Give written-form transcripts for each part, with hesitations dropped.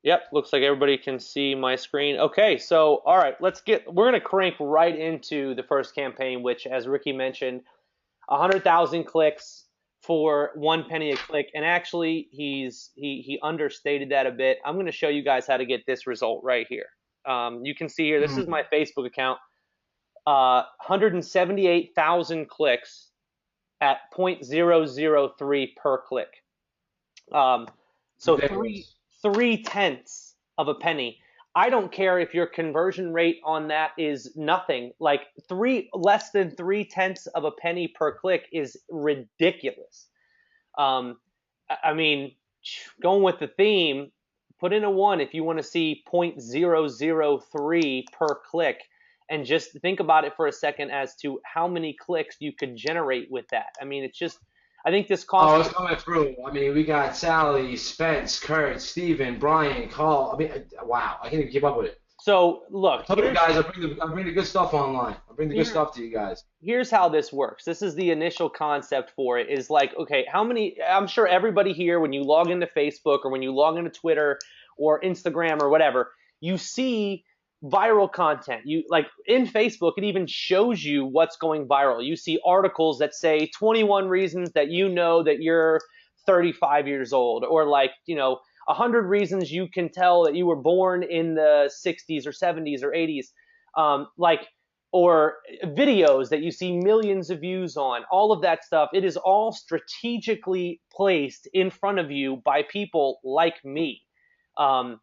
Yep, looks like everybody can see my screen. Okay, so all right, we're gonna crank right into the first campaign, which, as Ricky mentioned, 100,000 clicks for 1 penny a click. And actually, he understated that a bit. I'm gonna show you guys how to get this result right here. You can see here, this is Hmm. my Facebook account. 178,000 clicks at 0.003 per click. Um, so Ridiculous. three tenths of a penny. I don't care if your conversion rate on that is nothing. Like three less than 3 tenths of a penny per click is ridiculous. Um, I mean, going with the theme, put in a one if you want to see 0.003 per click, and just think about it for a second as to how many clicks you could generate with that. I mean, it's just, I think this cost. Oh, it's coming through. I mean, we got Sally, Spence, Kurt, Steven, Brian, Carl. I mean, wow, I can't even keep up with it. So I look, told you guys, I bring the good stuff online. I bring the good here stuff to you guys. here's how this works. This is the initial concept for it. Is like, okay, how many? I'm sure everybody here, when you log into Facebook or when you log into Twitter or Instagram or whatever, you see viral content. You like in Facebook, it even shows you what's going viral. You see articles that say 21 reasons that you know that you're 35 years old, or like 100 reasons you can tell that you were born in the 60s or 70s or 80s. Like, or videos that you see millions of views on, all of that stuff, it is all strategically placed in front of you by people like me. Um,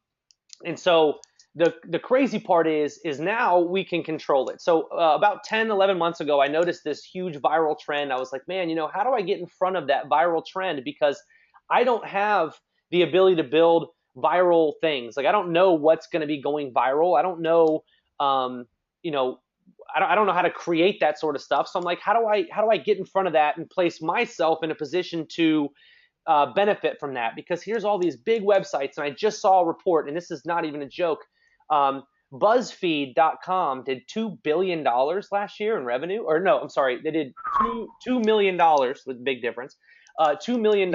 and so the crazy part is now we can control it. So about 10, 11 months ago, I noticed this huge viral trend. I was like, man, how do I get in front of that viral trend? Because I don't have the ability to build viral things. Like, I don't know what's going to be going viral. I don't know, you know, I don't know how to create that sort of stuff. So I'm like, how do I get in front of that and place myself in a position to benefit from that? Because here's all these big websites, and I just saw a report, and this is not even a joke. Um, BuzzFeed.com did $2 billion last year in revenue, or no, I'm sorry, they did $2 million with big difference. $2 million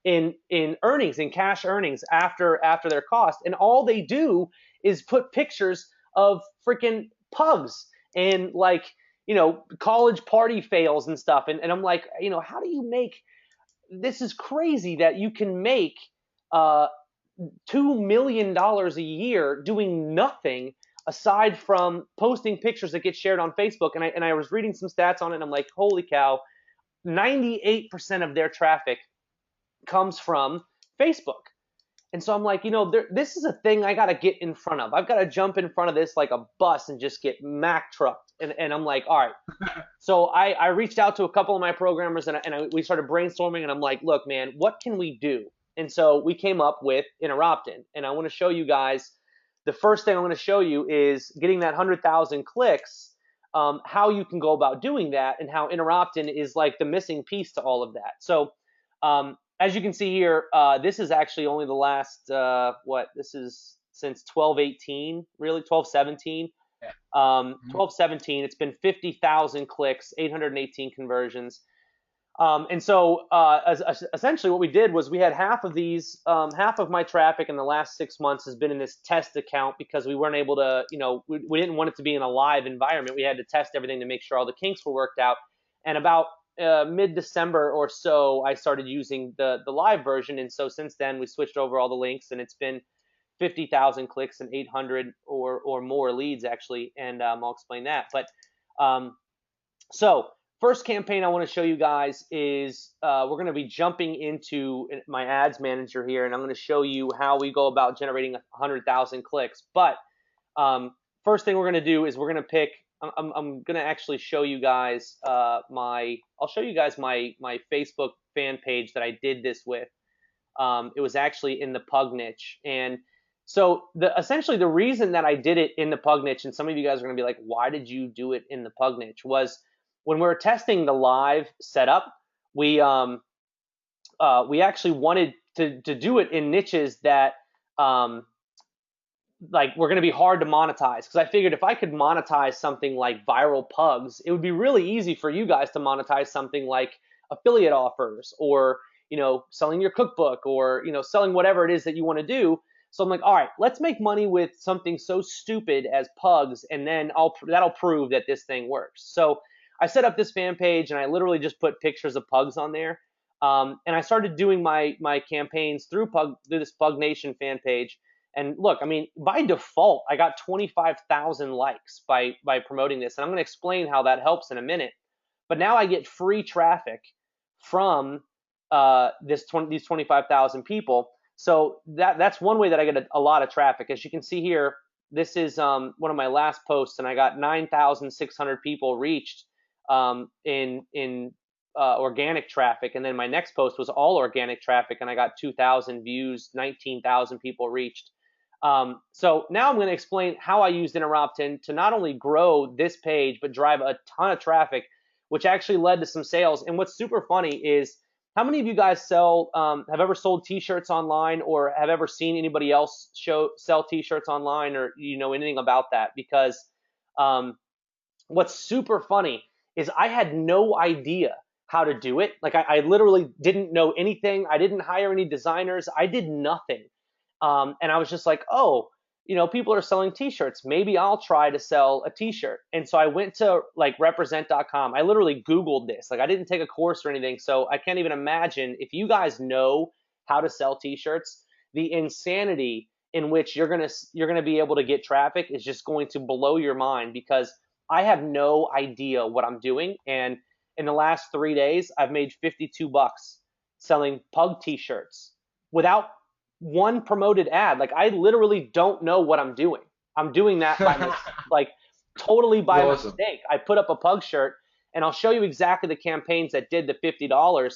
in in earnings, in cash earnings after their cost, and all they do is put pictures of freaking pugs and like college party fails and stuff, and I'm like, how do you make this? Is crazy that you can make uh, $2 million a year doing nothing aside from posting pictures that get shared on Facebook. And I was reading some stats on it, and I'm like, holy cow, 98% of their traffic comes from Facebook. And so I'm like, this is a thing I got to get in front of. I've got to jump in front of this like a bus and just get Mack trucked. And I'm like, all right. So I reached out to a couple of my programmers, we started brainstorming, and I'm like, look, man, what can we do? And so we came up with Interruptin. And I want to show you guys, the first thing I'm going to show you is getting that 100,000 clicks, how you can go about doing that, and how Interruptin is like the missing piece to all of that. So as you can see here, this is actually only the last, this is since 12/18, really, 12/17. Yeah. Mhm. 12/17, it's been 50,000 clicks, 818 conversions. And so essentially what we did was we had half of my traffic in the last 6 months has been in this test account, because we weren't able to, we didn't want it to be in a live environment. We had to test everything to make sure all the kinks were worked out. And about mid-December or so, I started using the live version. And so since then, we switched over all the links, and it's been 50,000 clicks and 800 or more leads, actually. And I'll explain that. But um, so first campaign I want to show you guys is we're going to be jumping into my ads manager here, and I'm going to show you how we go about generating 100,000 clicks. But first thing we're going to do is we're going to pick. I'm going to actually show you guys I'll show you guys my Facebook fan page that I did this with. It was actually in the pug niche. And so essentially the reason that I did it in the pug niche, and some of you guys are going to be like, why did you do it in the pug niche, was when we were testing the live setup, we actually wanted to do it in niches that like were going to be hard to monetize, because I figured if I could monetize something like viral pugs, it would be really easy for you guys to monetize something like affiliate offers, or selling your cookbook or, selling whatever it is that you want to do. So I'm like, all right, let's make money with something so stupid as pugs, and then that'll prove that this thing works. So I set up this fan page, and I literally just put pictures of pugs on there. And I started doing my campaigns through this Pug Nation fan page. And look, I mean, by default, I got 25,000 likes by promoting this, and I'm going to explain how that helps in a minute. But now I get free traffic from these 25,000 people. So that's one way that I get a lot of traffic. As you can see here, this is one of my last posts, and I got 9,600 people reached in organic traffic. And then my next post was all organic traffic, and I got 2,000 views, 19,000 people reached. So now I'm going to explain how I used Interruptin to not only grow this page, but drive a ton of traffic, which actually led to some sales. And what's super funny is, how many of you guys have ever sold t-shirts online, or have ever seen anybody else sell t-shirts online, or anything about that? Because what's super funny is I had no idea how to do it. Like I literally didn't know anything. I didn't hire any designers. I did nothing. And I was just like, oh, people are selling t-shirts. Maybe I'll try to sell a t-shirt. And so I went to like represent.com. I literally Googled this. Like I didn't take a course or anything. So I can't even imagine, if you guys know how to sell t-shirts, the insanity in which you're going to be able to get traffic is just going to blow your mind, because I have no idea what I'm doing. And in the last 3 days, I've made $52 selling pug t-shirts without one promoted ad. Like I literally don't know what I'm doing. I'm doing that by totally by Awesome. mistake. I put up a pug shirt, and I'll show you exactly the campaigns that did the $50.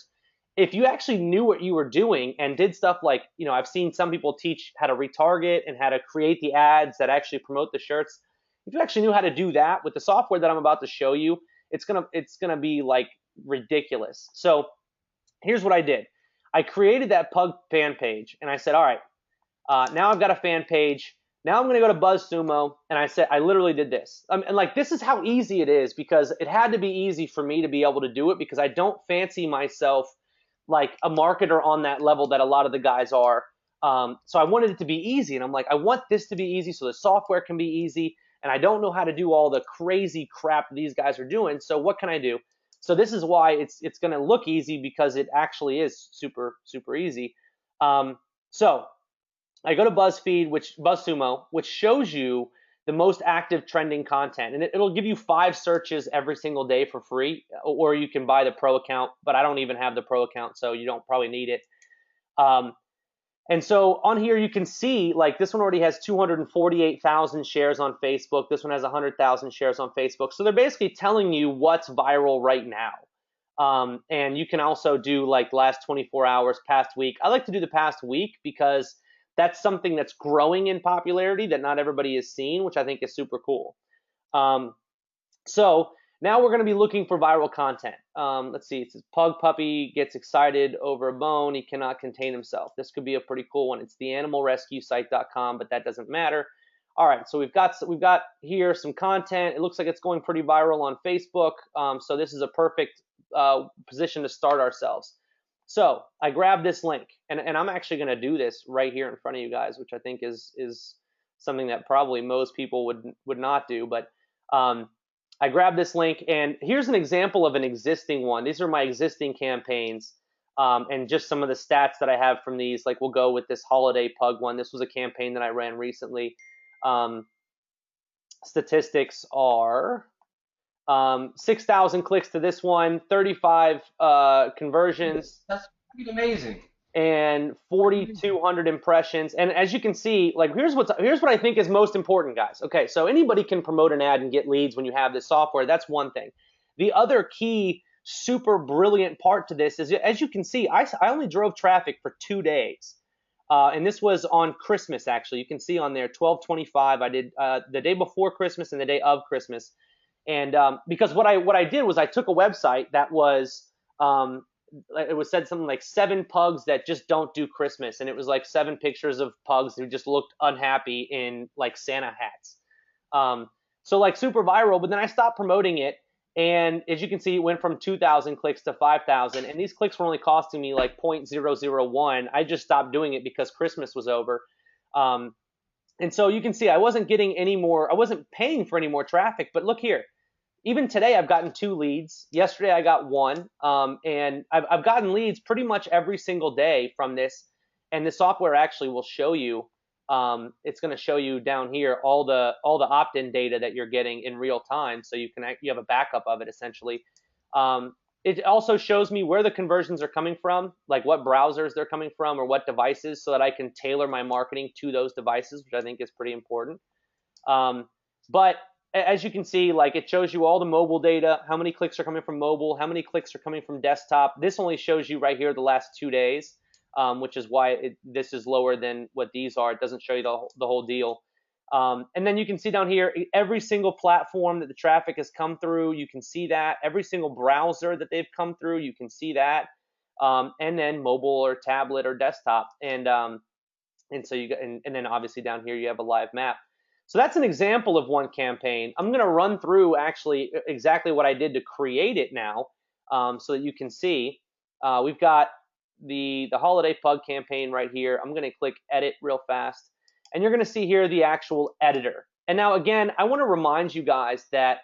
If you actually knew what you were doing and did stuff like, I've seen some people teach how to retarget and how to create the ads that actually promote the shirts. If you actually knew how to do that with the software that I'm about to show you, it's gonna be like ridiculous. So here's what I did. I created that pug fan page, and I said, all right, now I've got a fan page. Now I'm going to go to BuzzSumo, and I literally did this. And like, this is how easy it is, because it had to be easy for me to be able to do it, because I don't fancy myself like a marketer on that level that a lot of the guys are. So I wanted it to be easy, and I'm like, I want this to be easy so the software can be easy, and I don't know how to do all the crazy crap these guys are doing. So what can I do? So this is why it's going to look easy, because it actually is super, super easy. So I go to BuzzSumo, which shows you the most active trending content, and it'll give you 5 searches every single day for free, or you can buy the pro account, but I don't even have the pro account, so you don't probably need it. And so on here, you can see, like, this one already has 248,000 shares on Facebook. This one has 100,000 shares on Facebook. So they're basically telling you what's viral right now. And you can also do like last 24 hours, past week. I like to do the past week, because that's something that's growing in popularity that not everybody has seen, which I think is super cool. So now we're going to be looking for viral content. Let's see. It says pug puppy gets excited over a bone. He cannot contain himself. This could be a pretty cool one. It's the animalrescuesite.com, but that doesn't matter. All right, so we've got here some content. It looks like it's going pretty viral on Facebook. So this is a perfect position to start ourselves. So I grabbed this link, and I'm actually going to do this right here in front of you guys, which I think is something that probably most people would not do. But I grabbed this link, and here's an example of an existing one. These are my existing campaigns, and just some of the stats that I have from these. Like, we'll go with this holiday pug one. This was a campaign that I ran recently. Statistics are 6,000 clicks to this one, 35 conversions. That's pretty amazing. And 4,200 impressions. And as you can see, like, here's what I think is most important, guys. Okay, so anybody can promote an ad and get leads when you have this software. That's one thing. The other key, super brilliant part to this is, as you can see, I only drove traffic for 2 days. And this was on Christmas, actually. You can see on there, 12/25. I did the day before Christmas and the day of Christmas. And because what I did was I took a website that was it was said something like 7 pugs that just don't do Christmas, and it was like 7 pictures of pugs who just looked unhappy in like Santa hats. So like super viral, but then I stopped promoting it, And as you can see, it went from 2,000 clicks to 5,000. And these clicks were only costing me like 0.001. I just stopped doing it because Christmas was over. Um, and so you can see I wasn't getting any more, I wasn't paying for any more traffic. But look here, even today I've gotten 2 leads. Yesterday I got 1. And I've gotten leads pretty much every single day from this. And the software actually will show you, it's going to show you down here all the opt-in data that you're getting in real time, so you have a backup of it essentially. It also shows me where the conversions are coming from, like what browsers they're coming from or what devices, so that I can tailor my marketing to those devices, which I think is pretty important. But as you can see, like it shows you all the mobile data, how many clicks are coming from mobile, how many clicks are coming from desktop. This only shows you right here the last 2 days. Which is why this is lower than what these are. It doesn't show you the whole deal. And then you can see down here, every single platform that the traffic has come through, you can see that. Every single browser that they've come through, you can see that. And then mobile or tablet or desktop. And so and then obviously down here, you have a live map. So that's an example of one campaign. I'm going to run through actually exactly what I did to create it now, so that you can see. We've got the holiday pug campaign right here. I'm going to click edit real fast, and you're going to see here the actual editor. And now again, I want to remind you guys that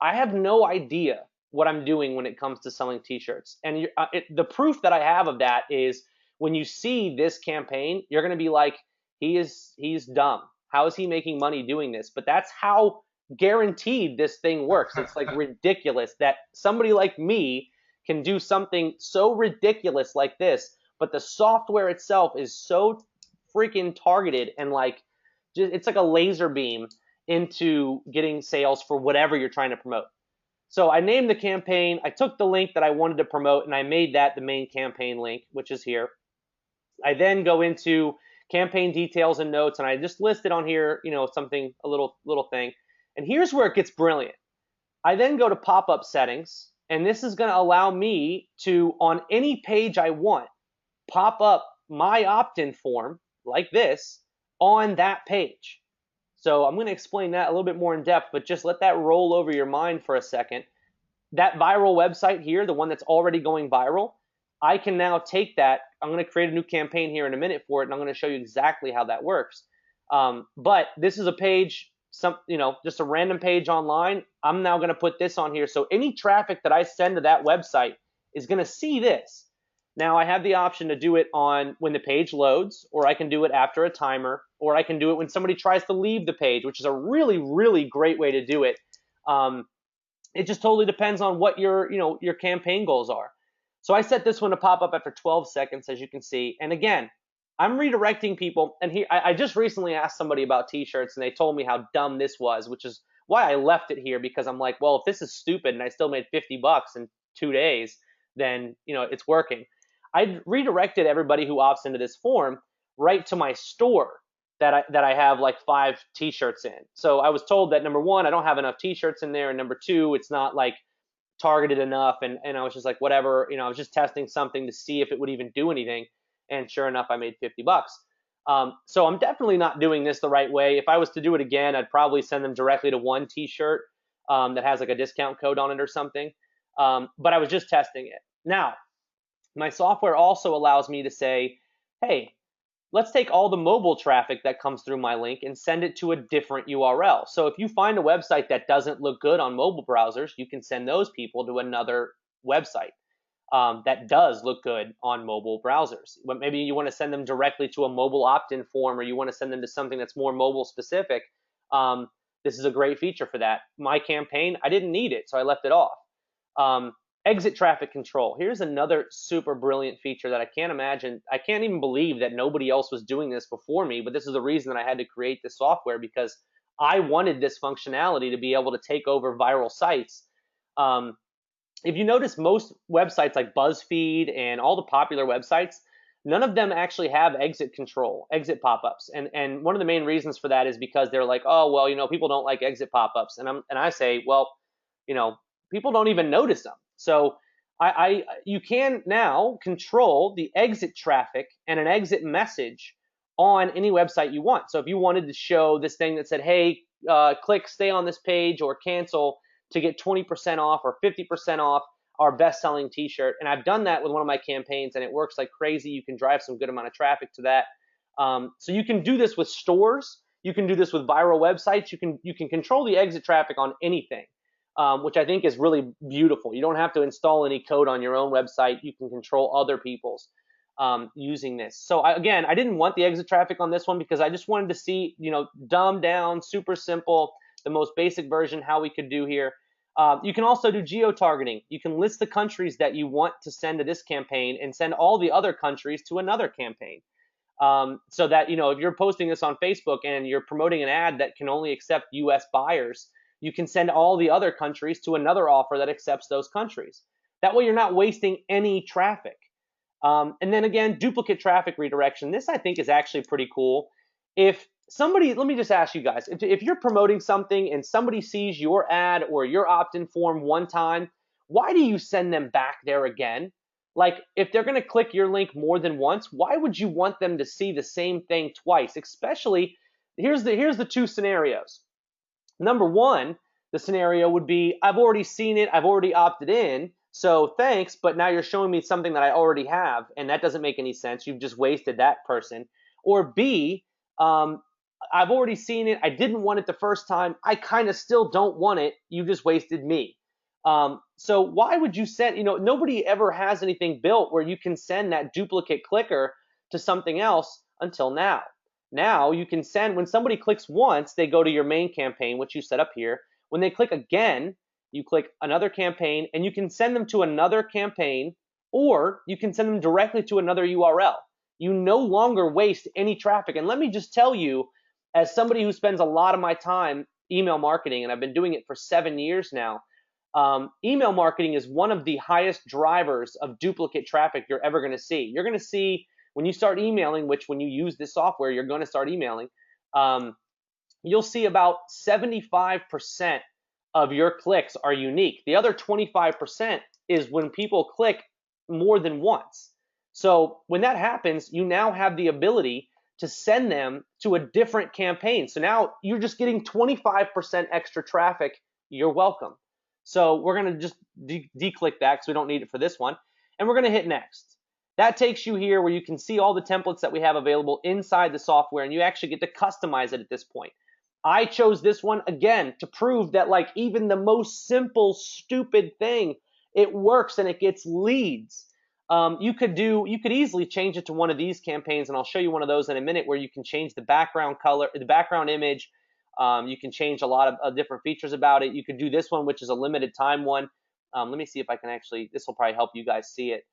I have no idea what I'm doing when it comes to selling t-shirts. And the proof that I have of that is when you see this campaign, you're going to be like, he's dumb. How is he making money doing this? But that's how guaranteed this thing works. It's like ridiculous that somebody like me can do something so ridiculous like this, but the software itself is so freaking targeted and like it's like a laser beam into getting sales for whatever you're trying to promote. So I named the campaign, I took the link that I wanted to promote, and I made that the main campaign link, which is here. I then go into campaign details and notes, and I just listed on here, something, a little thing. And here's where it gets brilliant. I then go to pop-up settings, and this is going to allow me to, on any page I want, pop up my opt-in form like this on that page. So I'm going to explain that a little bit more in depth, but just let that roll over your mind for a second. That viral website here, the one that's already going viral, I can now take that. I'm going to create a new campaign here in a minute for it, and I'm going to show you exactly how that works. But this is a page, just a random page online. I'm now going to put this on here. So any traffic that I send to that website is going to see this. Now I have the option to do it on when the page loads, or I can do it after a timer, or I can do it when somebody tries to leave the page, which is a really, really great way to do it. It just totally depends on what your campaign goals are. So I set this one to pop up after 12 seconds, as you can see. And again, I'm redirecting people. And here, I just recently asked somebody about t-shirts, and they told me how dumb this was, which is why I left it here, because I'm like, well, if this is stupid and I still made $50 in 2 days, then it's working. I redirected everybody who opts into this form right to my store that I have like 5 t-shirts in. So I was told that number 1, I don't have enough t-shirts in there, and number 2, it's not like targeted enough, and I was just like, whatever, I was just testing something to see if it would even do anything, and sure enough, I made $50. So I'm definitely not doing this the right way. If I was to do it again, I'd probably send them directly to one t-shirt that has like a discount code on it or something. But I was just testing it. Now, my software also allows me to say, hey, let's take all the mobile traffic that comes through my link and send it to a different URL. So if you find a website that doesn't look good on mobile browsers, you can send those people to another website that does look good on mobile browsers. But maybe you want to send them directly to a mobile opt-in form, or you want to send them to something that's more mobile specific. This is a great feature for that. My campaign, I didn't need it, so I left it off. Exit traffic control. Here's another super brilliant feature that I can't even believe that nobody else was doing this before me, but this is the reason that I had to create this software, because I wanted this functionality to be able to take over viral sites. If you notice, most websites like BuzzFeed and all the popular websites, none of them actually have exit control, exit pop-ups. And one of the main reasons for that is because they're like, oh, well, people don't like exit pop-ups. And I say, well, people don't even notice them. So you can now control the exit traffic and an exit message on any website you want. So if you wanted to show this thing that said, hey, click stay on this page or cancel, to get 20% off or 50% off our best-selling t-shirt. And I've done that with one of my campaigns, and it works like crazy. You can drive some good amount of traffic to that. So you can do this with stores. You can do this with viral websites. You can control the exit traffic on anything, which I think is really beautiful. You don't have to install any code on your own website. You can control other people's using this. So again, I didn't want the exit traffic on this one because I just wanted to see, dumbed down, super simple, the most basic version, how we could do here. You can also do geo-targeting. You can list the countries that you want to send to this campaign and send all the other countries to another campaign. So that, if you're posting this on Facebook and you're promoting an ad that can only accept US buyers, you can send all the other countries to another offer that accepts those countries. That way you're not wasting any traffic. And then again, duplicate traffic redirection. This I think is actually pretty cool. If somebody, let me just ask you guys, if you're promoting something and somebody sees your ad or your opt-in form one time, why do you send them back there again? Like, if they're going to click your link more than once, why would you want them to see the same thing twice? Especially, here's the two scenarios. Number one, the scenario would be, I've already seen it, I've already opted in, so thanks, but now you're showing me something that I already have, and that doesn't make any sense. You've just wasted that person. Or B, I've already seen it, I didn't want it the first time, I kind of still don't want it, you just wasted me. So why would you send, nobody ever has anything built where you can send that duplicate clicker to something else until now. Now you can send, when somebody clicks once, they go to your main campaign, which you set up here. When they click again, you click another campaign, and you can send them to another campaign, or you can send them directly to another URL. You no longer waste any traffic. And let me just tell you, as somebody who spends a lot of my time email marketing, and I've been doing it for 7 years now, email marketing is one of the highest drivers of duplicate traffic you're ever going to see. You're going to see when you start emailing, which when you use this software, you're going to start emailing, you'll see about 75% of your clicks are unique. The other 25% is when people click more than once. So when that happens, you now have the ability to send them to a different campaign. So now you're just getting 25% extra traffic. You're welcome. So we're going to just declick that because we don't need it for this one. And we're going to hit next. That takes you here where you can see all the templates that we have available inside the software, and you actually get to customize it at this point. I chose this one again to prove that, like, even the most simple, stupid thing, it works and it gets leads. You could easily change it to one of these campaigns, and I'll show you one of those in a minute, where you can change the background color, the background image. You can change a lot of different features about it. You could do this one, which is a limited time one. Let me see if I can actually, this will probably help you guys see it.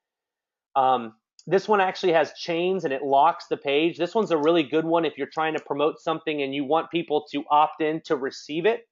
This one actually has chains and it locks the page. This one's a really good one if you're trying to promote something and you want people to opt in to receive it.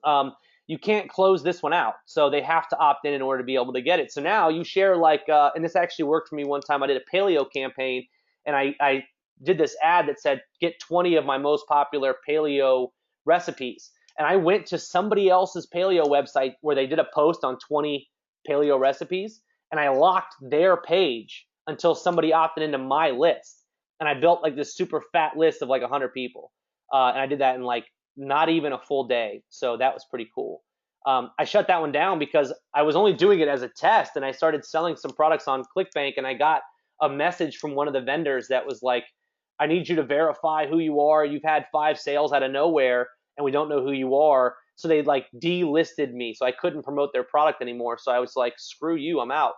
You can't close this one out, so they have to opt in order to be able to get it. So now you share, like, and this actually worked for me one time. I did a paleo campaign, and I did this ad that said, get 20 of my most popular paleo recipes. And I went to somebody else's paleo website where they did a post on 20 paleo recipes, and I locked their page until somebody opted into my list. And I built like this super fat list of like 100 people. And I did that in like not even a full day. So that was pretty cool. I shut that one down because I was only doing it as a test, and I started selling some products on ClickBank, and I got a message from one of the vendors that was like, I need you to verify who you are. You've had 5 sales out of nowhere, and we don't know who you are. So they like delisted me, so I couldn't promote their product anymore. So I was like, screw you, I'm out.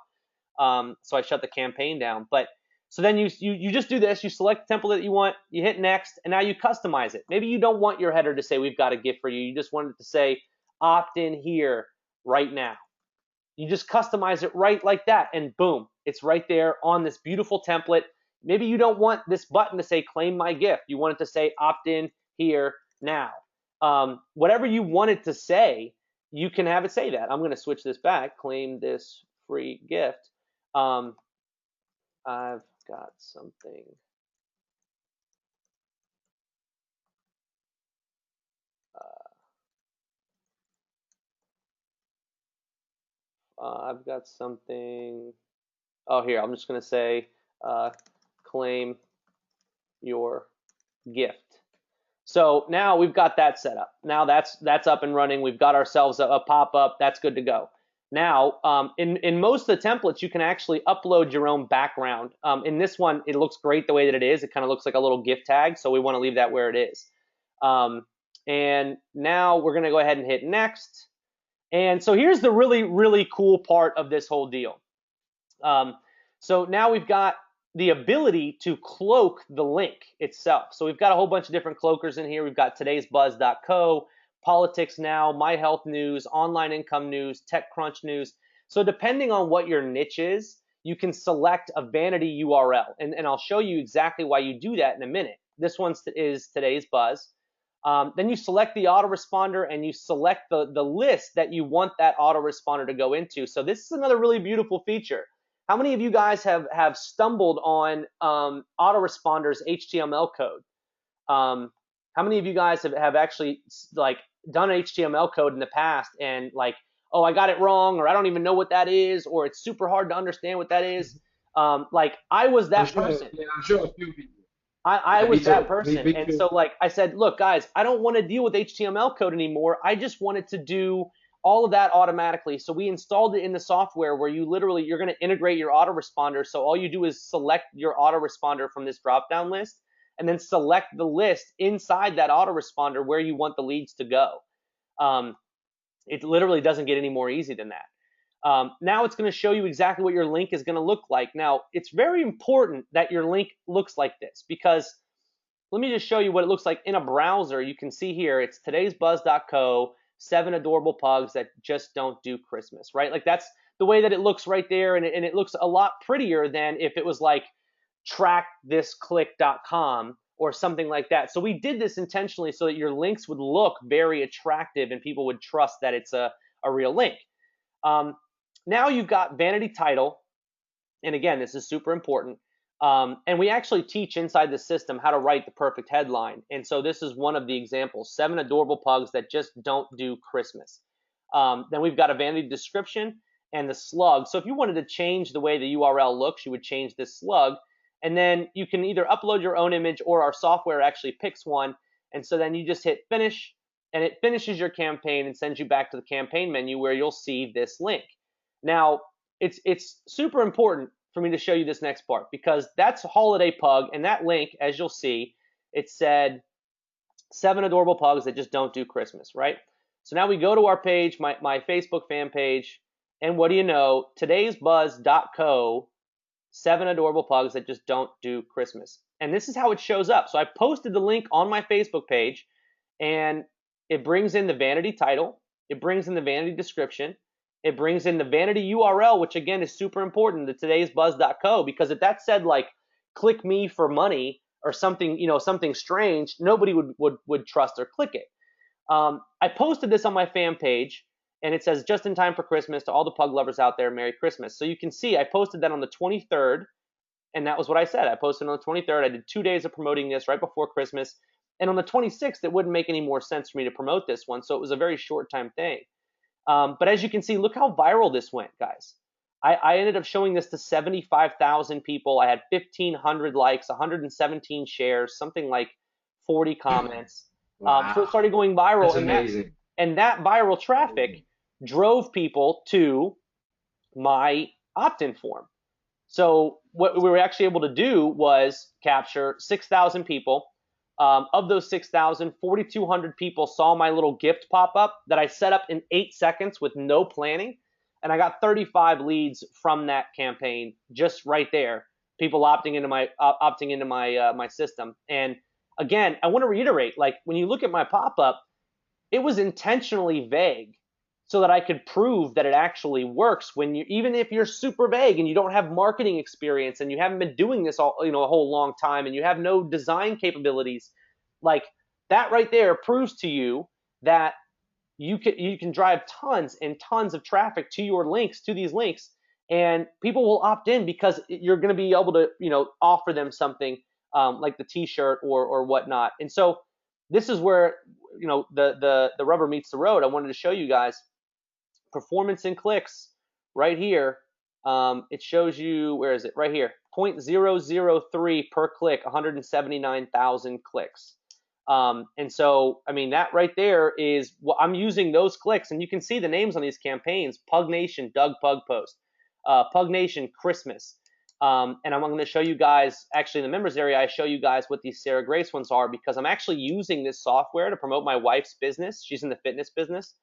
So I shut the campaign down. But so then you just do this. You select the template that you want. You hit next, and now you customize it. Maybe you don't want your header to say we've got a gift for you. You just want it to say opt in here right now. You just customize it right like that, and boom, it's right there on this beautiful template. Maybe you don't want this button to say claim my gift. You want it to say opt in here now. Whatever you want it to say, you can have it say that. I'm going to switch this back. Claim this free gift. I've got something. I've got something. Oh, here, I'm just going to say claim your gift. So now we've got that set up. Now that's up and running. We've got ourselves a pop-up. That's good to go. Now, in most of the templates, you can actually upload your own background. In this one, it looks great the way that it is. It kind of looks like a little gift tag, so we want to leave that where it is. And now we're going to go ahead and hit next. And so here's the really, really cool part of this whole deal. So now we've got the ability to cloak the link itself. So we've got a whole bunch of different cloakers in here. We've got todaysbuzz.co, Politics Now, My Health News, Online Income News, TechCrunch News. So depending on what your niche is, you can select a vanity URL. And I'll show you exactly why you do that in a minute. This one is Today's Buzz. Then you select the autoresponder and you select the list that you want that autoresponder to go into. So this is another really beautiful feature. How many of you guys have stumbled on autoresponders HTML code? How many of you guys have actually like done HTML code in the past and like, oh, I got it wrong, or I don't even know what that is, or it's super hard to understand what that is? Like I was that person. Yeah, I'm sure a few people. I Yeah, was me that too. person. Me And too. so like I said, look, guys, I don't want to deal with HTML code anymore. I just wanted to do all of that automatically. So we installed it in the software where you're going to integrate your autoresponder. So all you do is select your autoresponder from this drop-down list and then select the list inside that autoresponder where you want the leads to go. It literally doesn't get any more easy than that. Now it's going to show you exactly what your link is going to look like. Now, it's very important that your link looks like this because let me just show you what it looks like in a browser. You can see here, it's todaysbuzz.co, 7 adorable pugs that just don't do Christmas, right? Like that's the way that it looks right there, and it looks a lot prettier than if it was like trackthisclick.com or something like that. So we did this intentionally so that your links would look very attractive and people would trust that it's a real link. Now you've got vanity title, and again, this is super important. And we actually teach inside the system how to write the perfect headline. And so this is one of the examples, 7 adorable pugs that just don't do Christmas. Then we've got a vanity description and the slug. So if you wanted to change the way the URL looks, you would change this slug. And then you can either upload your own image or our software actually picks one. And so then you just hit finish, and it finishes your campaign and sends you back to the campaign menu where you'll see this link. Now, it's super important for me to show you this next part because that's Holiday Pug, and that link, as you'll see, it said 7 adorable pugs that just don't do Christmas, right? So now we go to our page, my Facebook fan page, and what do you know? Todaysbuzz.co, 7 adorable pugs that just don't do Christmas. And this is how it shows up. So I posted the link on my Facebook page, and it brings in the vanity title, it brings in the vanity description, it brings in the vanity URL, which again is super important, the todaysbuzz.co, because if that said like click me for money or something, something strange, nobody would trust or click it. I posted this on my fan page, and it says just in time for Christmas to all the pug lovers out there, Merry Christmas. So you can see I posted that on the 23rd, and that was what I said. I posted on the 23rd. I did 2 days of promoting this right before Christmas. And on the 26th, it wouldn't make any more sense for me to promote this one, so it was a very short time thing. But as you can see, look how viral this went, guys. I ended up showing this to 75,000 people. I had 1,500 likes, 117 shares, something like 40 comments. Wow. So it started going viral. That's amazing. And that viral traffic drove people to my opt-in form. So what we were actually able to do was capture 6,000 people. Of those 6,000, 4,200 people saw my little gift pop up that I set up in 8 seconds with no planning. And I got 35 leads from that campaign just right there. People opting into my system. And again, I want to reiterate, like when you look at my pop up, it was intentionally vague so that I could prove that it actually works when even if you're super vague and you don't have marketing experience and you haven't been doing this a whole long time and you have no design capabilities, like that right there proves to you that you can drive tons and tons of traffic to your links, to these links, and people will opt in because you're going to be able to offer them something like the t-shirt or whatnot. And so this is where the rubber meets the road. I wanted to show you guys performance in clicks right here. It shows you, where is it? Right here, 0.003 per click, 179,000 clicks. And so, I mean, that right there is what I'm using those clicks, and you can see the names on these campaigns: Pug Nation, Doug Pug Post, Pug Nation, Christmas. And I'm going to show you guys, actually in the members area, I show you guys what these Sarah Grace ones are, because I'm actually using this software to promote my wife's business. She's in the fitness business.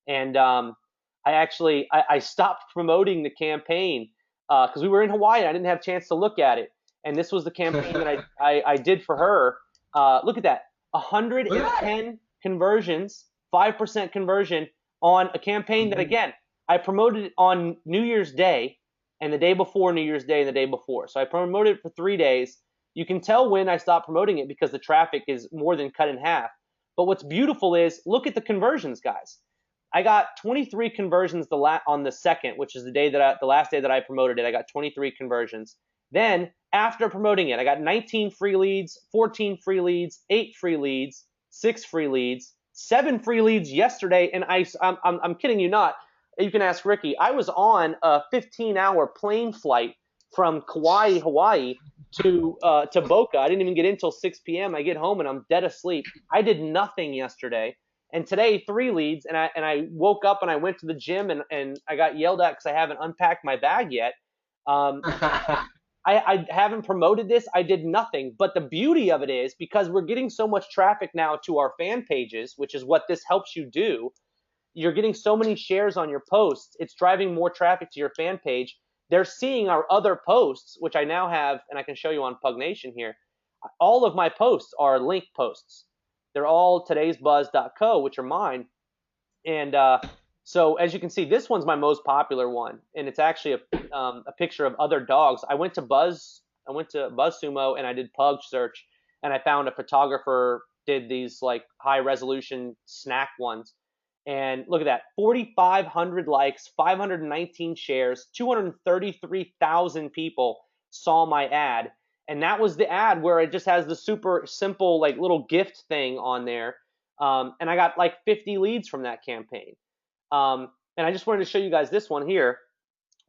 And I stopped promoting the campaign because we were in Hawaii and I didn't have a chance to look at it. And this was the campaign that I did for her. Look at that, 110 conversions, 5% conversion on a campaign that, again, I promoted it on New Year's Day and the day before New Year's Day and the day before. So I promoted it for 3 days. You can tell when I stopped promoting it because the traffic is more than cut in half. But what's beautiful is, look at the conversions, guys. I got 23 conversions on the second, which is the last day that I promoted it. I got 23 conversions. Then after promoting it, I got 19 free leads, 14 free leads, 8 free leads, 6 free leads, 7 free leads yesterday. And I'm kidding you not. You can ask Ricky. I was on a 15-hour plane flight from Kauai, Hawaii to Boca. I didn't even get in until 6 p.m. I get home and I'm dead asleep. I did nothing yesterday. And today, 3 leads, and I woke up and I went to the gym and I got yelled at because I haven't unpacked my bag yet. I haven't promoted this. I did nothing. But the beauty of it is, because we're getting so much traffic now to our fan pages, which is what this helps you do, you're getting so many shares on your posts. It's driving more traffic to your fan page. They're seeing our other posts, which I now have, and I can show you on Pug Nation here. All of my posts are link posts. They're all todaysbuzz.co, which are mine. And so as you can see, this one's my most popular one, and it's actually a picture of other dogs. I went to BuzzSumo and I did pug search, and I found a photographer did these like high resolution snack ones. And look at that, 4,500 likes, 519 shares, 233,000 people saw my ad. And that was the ad where it just has the super simple like little gift thing on there. And I got like 50 leads from that campaign. And I just wanted to show you guys this one here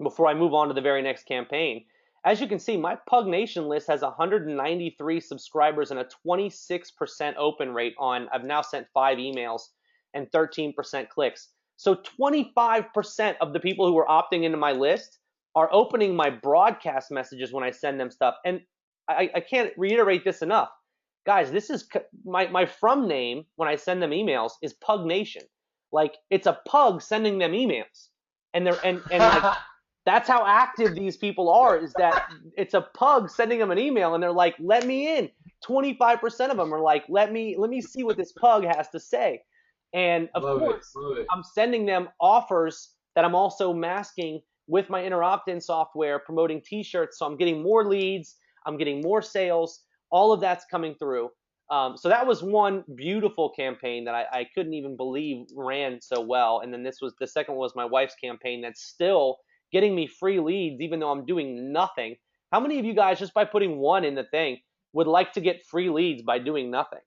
before I move on to the very next campaign. As you can see, my Pug Nation list has 193 subscribers and a 26% open rate on, I've now sent 5 emails and 13% clicks. So 25% of the people who are opting into my list are opening my broadcast messages when I send them stuff. And I can't reiterate this enough. Guys, this is my from name when I send them emails is Pug Nation. Like, it's a pug sending them emails. And like, that's how active these people are, is that it's a pug sending them an email and they're like, let me in. 25% of them are like, let me see what this pug has to say. And of course, I'm sending them offers that I'm also masking with my inner opt-in software, promoting t-shirts. So I'm getting more leads. I'm getting more sales. All of that's coming through. So that was one beautiful campaign that I couldn't even believe ran so well. And then the second was my wife's campaign that's still getting me free leads, even though I'm doing nothing. How many of you guys, just by putting one in the thing, would like to get free leads by doing nothing?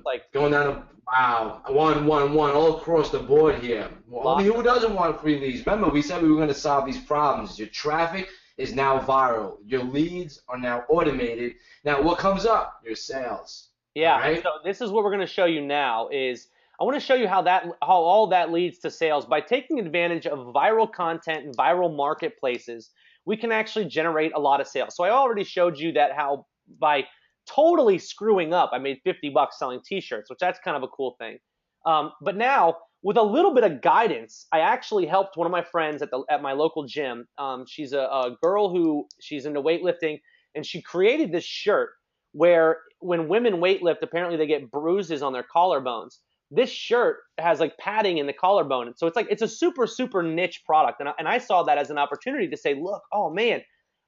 Like going down to, wow, one all across the board here. Well, I mean, who doesn't want free leads? Remember, we said we were going to solve these problems. Your traffic is now viral. Your leads are now automated. Now, what comes up? Your sales. Yeah. Right? So this is what we're going to show you now. Is I want to show you how all that leads to sales. By taking advantage of viral content and viral marketplaces, we can actually generate a lot of sales. So I already showed you that how by totally screwing up, I made $50 selling t-shirts, which that's kind of a cool thing. But now, with a little bit of guidance, I actually helped one of my friends at my local gym. She's a girl she's into weightlifting, and she created this shirt where when women weightlift, apparently they get bruises on their collarbones. This shirt has like padding in the collarbone, so it's a super, super niche product. And I saw that as an opportunity to say, look, oh man,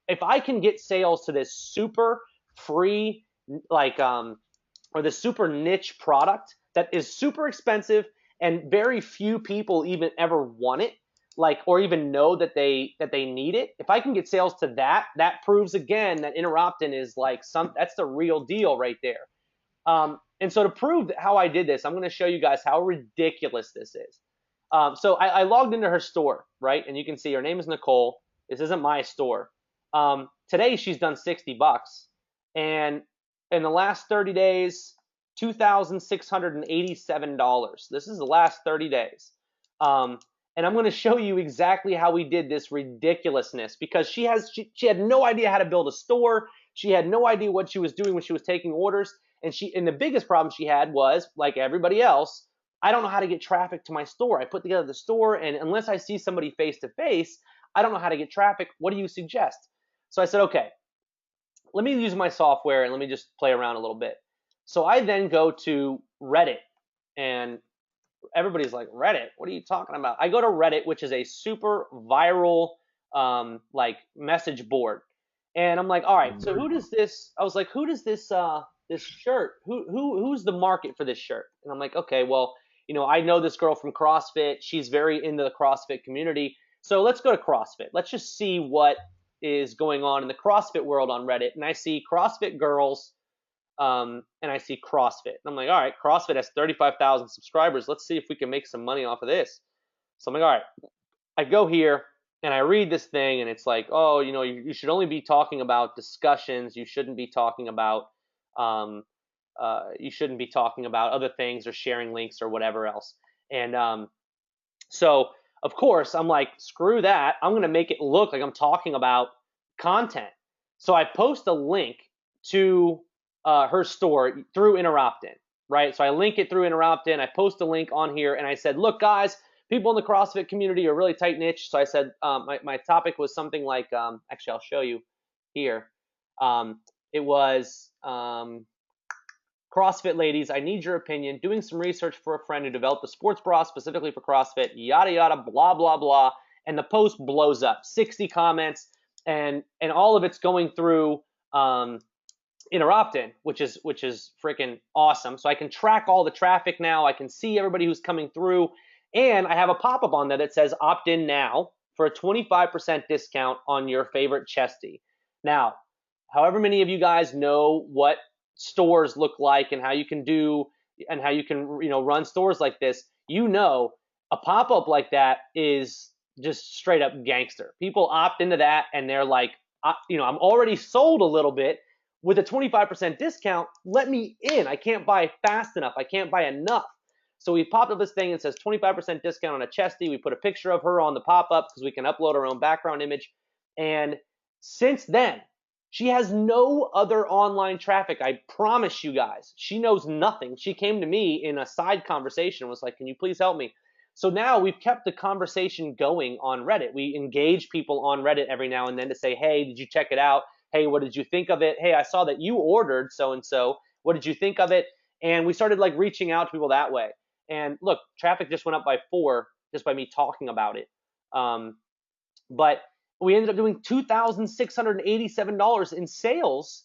if I can get sales to this super free, or the super niche product that is super expensive and very few people even ever want it, or even know that they need it. If I can get sales to that proves again that inner opt-in is that's the real deal right there. And so to prove how I did this, I'm going to show you guys how ridiculous this is. So I logged into her store, right? And you can see her name is Nicole. This isn't my store. Today she's done $60. And in the last 30 days, $2,687. This is the last 30 days. And I'm going to show you exactly how we did this ridiculousness, because she had no idea how to build a store. She had no idea what she was doing when she was taking orders. And the biggest problem she had was, like everybody else, I don't know how to get traffic to my store. I put together the store, and unless I see somebody face to face, I don't know how to get traffic. What do you suggest? So I said, okay, let me use my software and let me just play around a little bit. So I then go to Reddit, and everybody's like, Reddit? What are you talking about? I go to Reddit, which is a super viral like message board. And I'm like, all right, so who does this? I was like, who does this this shirt? Who's the market for this shirt? And I'm like, okay, well, I know this girl from CrossFit. She's very into the CrossFit community. So let's go to CrossFit. Let's just see what is going on in the CrossFit world on Reddit. And I see CrossFit girls, and I see CrossFit. And I'm like, all right, CrossFit has 35,000 subscribers. Let's see if we can make some money off of this. So I'm like, all right. I go here and I read this thing, and it's like, oh, you should only be talking about discussions. You shouldn't be talking about other things or sharing links or whatever else. And so of course I'm like, screw that. I'm gonna make it look like I'm talking about content. So I post a link to her store through Interoptin, right? So I link it through Interoptin. I post a link on here, and I said, look, guys, people in the CrossFit community are really tight niche. So I said, my topic was something like, actually, I'll show you here. It was CrossFit ladies, I need your opinion. Doing some research for a friend who developed a sports bra specifically for CrossFit, yada, yada, blah, blah, blah. And the post blows up, 60 comments, and all of it's going through Interoptin, which is freaking awesome. So I can track all the traffic now. I can see everybody who's coming through. And I have a pop-up on there that says opt in now for a 25% discount on your favorite chesty. Now, however many of you guys know what stores look like and how you can run stores like this, a pop-up like that is just straight up gangster. People opt into that, and they're like, I'm already sold a little bit. With a 25% discount, let me in. I can't buy fast enough. I can't buy enough. So we popped up this thing and says 25% discount on a chesty. We put a picture of her on the pop-up because we can upload our own background image. And since then, she has no other online traffic. I promise you guys. She knows nothing. She came to me in a side conversation and was like, can you please help me? So now we've kept the conversation going on Reddit. We engage people on Reddit every now and then to say, hey, did you check it out? Hey, what did you think of it? Hey, I saw that you ordered so-and-so. What did you think of it? And we started like reaching out to people that way. And look, traffic just went up by 4 just by me talking about it. But we ended up doing $2,687 in sales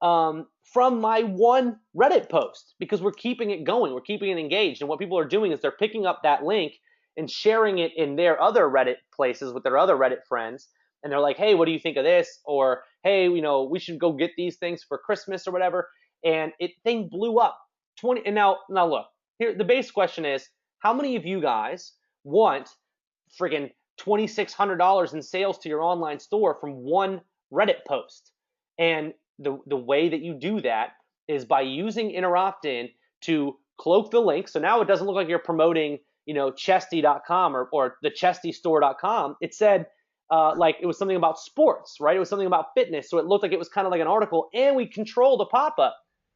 from my one Reddit post, because we're keeping it going. We're keeping it engaged. And what people are doing is they're picking up that link and sharing it in their other Reddit places with their other Reddit friends. And they're like, hey, what do you think of this? Or, hey, we should go get these things for Christmas or whatever. And thing blew up. And now look, here the base question is, how many of you guys want friggin' $2,600 in sales to your online store from one Reddit post? And the way that you do that is by using Interoptin to cloak the link. So now it doesn't look like you're promoting, chesty.com or the chestystore.com. It said, like it was something about sports, right? It was something about fitness. So it looked like it was kind of like an article, and we control the pop-up.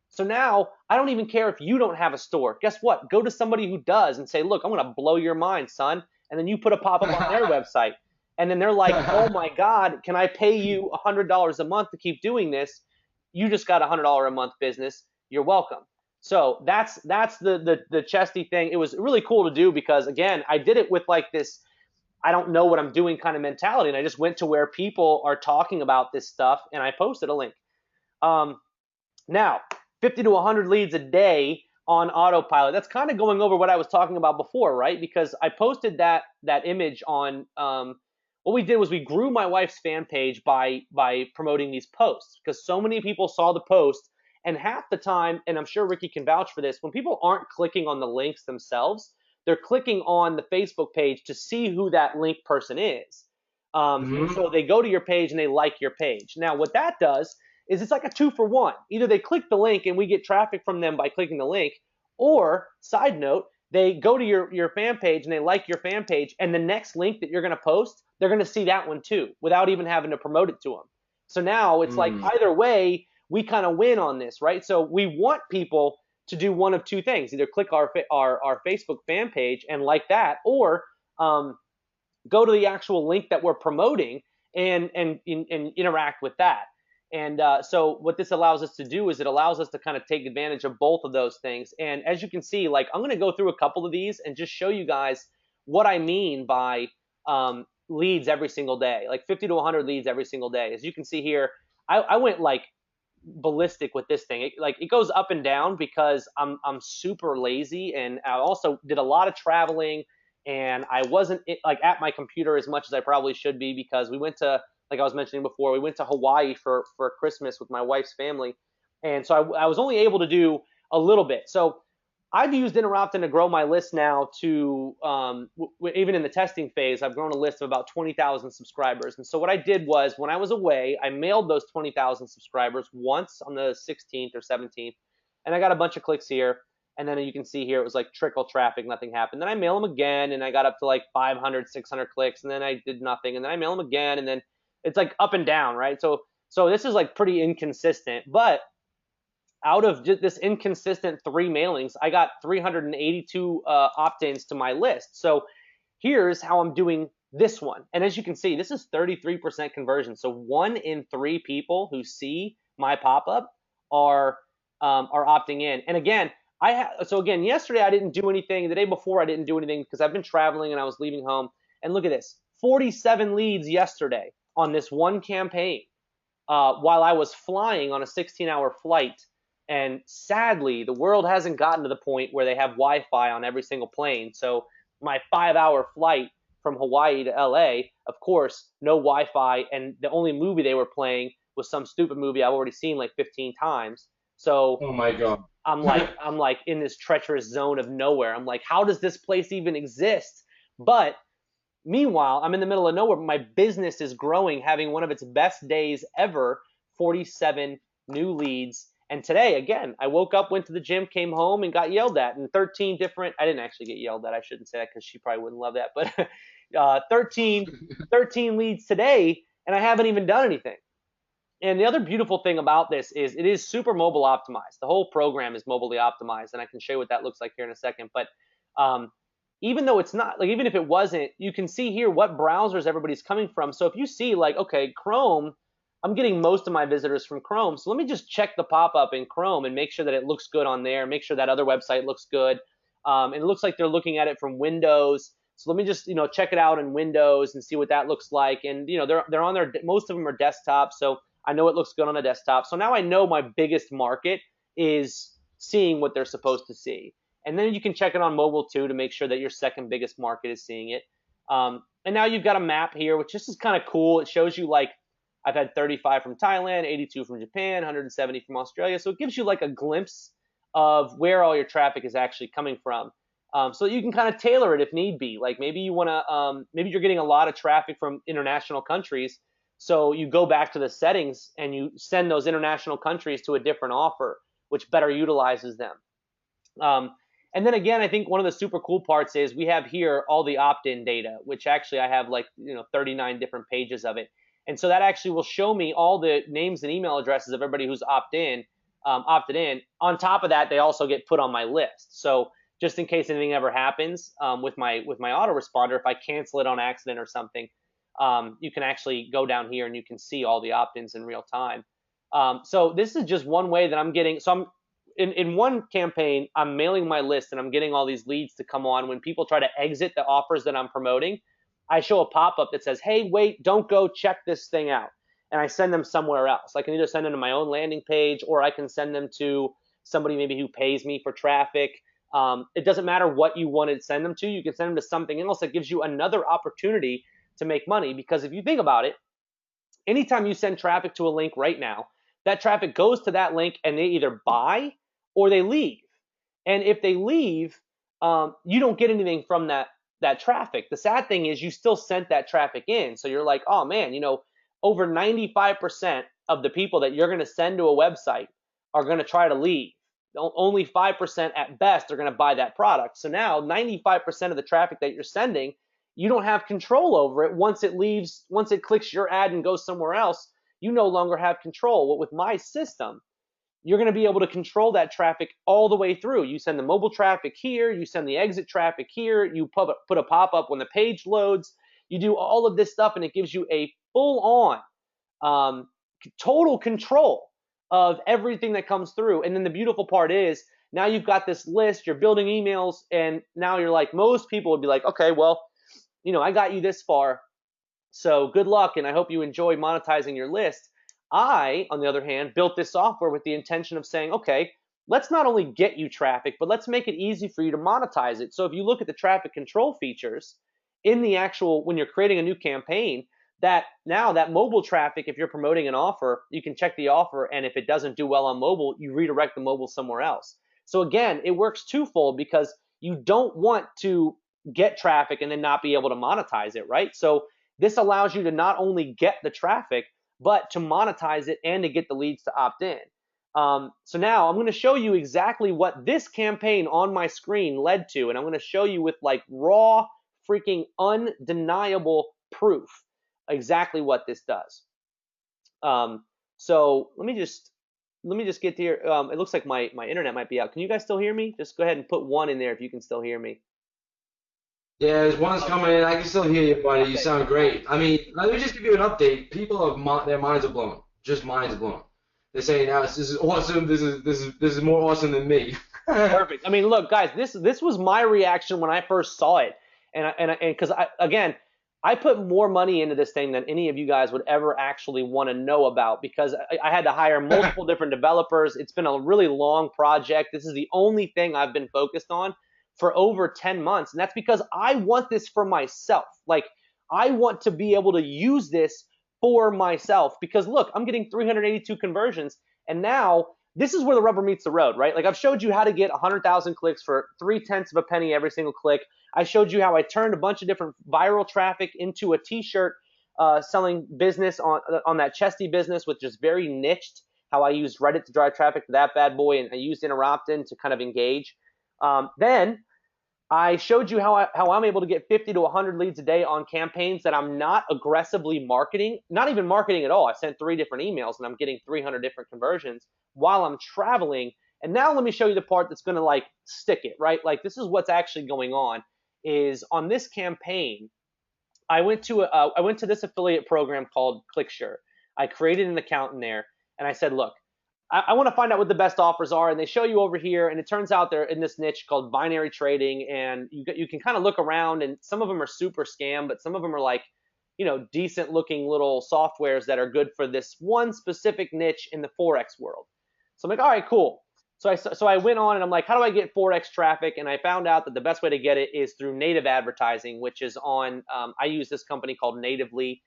So now I don't even care if you don't have a store. Guess what? Go to somebody who does and say, look, I'm going to blow your mind, son. And then you put a pop-up on their website. And then they're like, oh my God, can I pay you $100 a month to keep doing this? You just got a $100 a month business. You're welcome. So that's the chesty thing. It was really cool to do because, again, I did it with like this I don't know what I'm doing kind of mentality. And I just went to where people are talking about this stuff, and I posted a link. Now, 50 to 100 leads a day on autopilot. That's kind of going over what I was talking about before, right? Because I posted that image on what we did was we grew my wife's fan page by promoting these posts, because so many people saw the post, and half the time, and I'm sure Ricky can vouch for this, when people aren't clicking on the links themselves, they're clicking on the Facebook page to see who that link person is. And so they go to your page and they like your page. Now, what that does is it's like a 2 for 1. Either they click the link and we get traffic from them by clicking the link, or side note, they go to your fan page and they like your fan page, and the next link that you're going to post, they're going to see that one too without even having to promote it to them. So now it's like either way, we kind of win on this, right? So we want people to do one of two things: either click our Facebook fan page and like that, or go to the actual link that we're promoting and interact with that. And so what this allows us to do is it allows us to kind of take advantage of both of those things. And as you can see, like I'm going to go through a couple of these and just show you guys what I mean by leads every single day, like 50 to 100 leads every single day. As you can see here, I went like ballistic with this thing. It goes up and down because I'm super lazy, and I also did a lot of traveling, and I wasn't like at my computer as much as I probably should be, because we went to, like I was mentioning before, we went to Hawaii for Christmas with my wife's family, and so I was only able to do a little bit. So I've used Interrupting to grow my list now to, even in the testing phase, I've grown a list of about 20,000 subscribers. And so what I did was, when I was away, I mailed those 20,000 subscribers once on the 16th or 17th, and I got a bunch of clicks here. And then you can see here, it was like trickle traffic, nothing happened. Then I mail them again, and I got up to like 500, 600 clicks, and then I did nothing. And then I mail them again, and then it's like up and down, right? So this is like pretty inconsistent. But out of just this inconsistent 3 mailings, I got 382 opt-ins to my list. So here's how I'm doing this one. And as you can see, this is 33% conversion. So 1 in 3 people who see my pop-up are opting in. And again, yesterday I didn't do anything. The day before I didn't do anything because I've been traveling and I was leaving home. And look at this, 47 leads yesterday on this one campaign while I was flying on a 16-hour flight. And sadly, the world hasn't gotten to the point where they have Wi-Fi on every single plane. So my 5-hour flight from Hawaii to LA, of course, no Wi-Fi, and the only movie they were playing was some stupid movie I've already seen like 15 times. So Oh my God. I'm like in this treacherous zone of nowhere. I'm like, how does this place even exist? But meanwhile, I'm in the middle of nowhere. My business is growing, having one of its best days ever, 47 new leads. And today, again, I woke up, went to the gym, came home, and got yelled at. And 13 different, I didn't actually get yelled at. I shouldn't say that because she probably wouldn't love that. But 13 leads today, and I haven't even done anything. And the other beautiful thing about this is it is super mobile optimized. The whole program is mobilely optimized, and I can show you what that looks like here in a second. But even though it's not, like even if it wasn't, you can see here what browsers everybody's coming from. So if you see like, okay, Chrome, I'm getting most of my visitors from Chrome. So let me just check the pop-up in Chrome and make sure that it looks good on there. Make sure that other website looks good. And it looks like they're looking at it from Windows. So let me just, check it out in Windows and see what that looks like. And, they're on their, most of them are desktop. So I know it looks good on a desktop. So now I know my biggest market is seeing what they're supposed to see. And then you can check it on mobile too to make sure that your second biggest market is seeing it. And now you've got a map here, which just is kind of cool. It shows you like, I've had 35 from Thailand, 82 from Japan, 170 from Australia. So it gives you like a glimpse of where all your traffic is actually coming from. So you can kind of tailor it if need be. Like maybe you want to, maybe you're getting a lot of traffic from international countries. So you go back to the settings and you send those international countries to a different offer, which better utilizes them. And then again, I think one of the super cool parts is we have here all the opt-in data, which actually I have like, 39 different pages of it. And so that actually will show me all the names and email addresses of everybody who's opted in. On top of that, they also get put on my list. So just in case anything ever happens with my autoresponder, if I cancel it on accident or something, you can actually go down here and you can see all the opt-ins in real time. So this is just one way that I'm getting. So I'm in one campaign, I'm mailing my list and I'm getting all these leads to come on. When people try to exit the offers that I'm promoting, I show a pop-up that says, hey, wait, don't go, check this thing out. And I send them somewhere else. I can either send them to my own landing page, or I can send them to somebody maybe who pays me for traffic. It doesn't matter what you want to send them to. You can send them to something else that gives you another opportunity to make money. Because if you think about it, anytime you send traffic to a link right now, that traffic goes to that link and they either buy or they leave. And if they leave, you don't get anything from that traffic. The sad thing is you still sent that traffic in. So you're like, oh man, over 95% of the people that you're going to send to a website are going to try to leave. Only 5% at best are going to buy that product. So now 95% of the traffic that you're sending, you don't have control over it. Once it leaves, once it clicks your ad and goes somewhere else, you no longer have control. Well, with my system, you're going to be able to control that traffic all the way through. You send the mobile traffic here, you send the exit traffic here, you put a pop-up when the page loads, you do all of this stuff, and it gives you a full-on total control of everything that comes through. And then the beautiful part is now you've got this list, you're building emails, and now you're like, most people would be like, okay, well, I got you this far, so good luck, and I hope you enjoy monetizing your list. I, on the other hand, built this software with the intention of saying, okay, let's not only get you traffic, but let's make it easy for you to monetize it. So if you look at the traffic control features in the actual, when you're creating a new campaign, that now that mobile traffic, if you're promoting an offer, you can check the offer, and if it doesn't do well on mobile, you redirect the mobile somewhere else. So again, it works twofold because you don't want to get traffic and then not be able to monetize it, right? So this allows you to not only get the traffic, but to monetize it and to get the leads to opt in. So now I'm going to show you exactly what this campaign on my screen led to, and I'm going to show you with like raw, freaking undeniable proof exactly what this does. So let me just get here. It looks like my internet might be out. Can you guys still hear me? Just go ahead and put 1 in there if you can still hear me. Yeah, there's one's coming in. I can still hear you, buddy. You sound great. I mean, let me just give you an update. People have their minds are blown. Just minds blown. They're saying, now this is awesome. This is more awesome than me. Perfect. I mean, look, guys, this was my reaction when I first saw it, and because I put more money into this thing than any of you guys would ever actually want to know about, because I had to hire multiple different developers. It's been a really long project. This is the only thing I've been focused on for over 10 months. And that's because I want this for myself. Like, I want to be able to use this for myself, because look, I'm getting 382 conversions. And now this is where the rubber meets the road, right? Like, I've showed you how to get 100,000 clicks for 0.3 of a penny every single click. I showed you how I turned a bunch of different viral traffic into a t-shirt selling business on that Chesty business, which is very niched, how I used Reddit to drive traffic to that bad boy, and I used Interoptin to kind of engage. Then I showed you how I'm able to get 50 to 100 leads a day on campaigns that I'm not aggressively marketing, not even marketing at all. I sent 3 different emails and I'm getting 300 different conversions while I'm traveling. And now let me show you the part that's going to like stick it, right? Like, this is what's actually going on is on this campaign, I went to this affiliate program called ClickSure. I created an account in there and I said, look, I want to find out what the best offers are, and they show you over here, and it turns out they're in this niche called binary trading, and you can kind of look around, and some of them are super scam, but some of them are like, decent looking little softwares that are good for this one specific niche in the Forex world. So I'm like, all right, cool. So I went on and I'm like, how do I get Forex traffic? And I found out that the best way to get it is through native advertising, which is on, I use this company called Natively,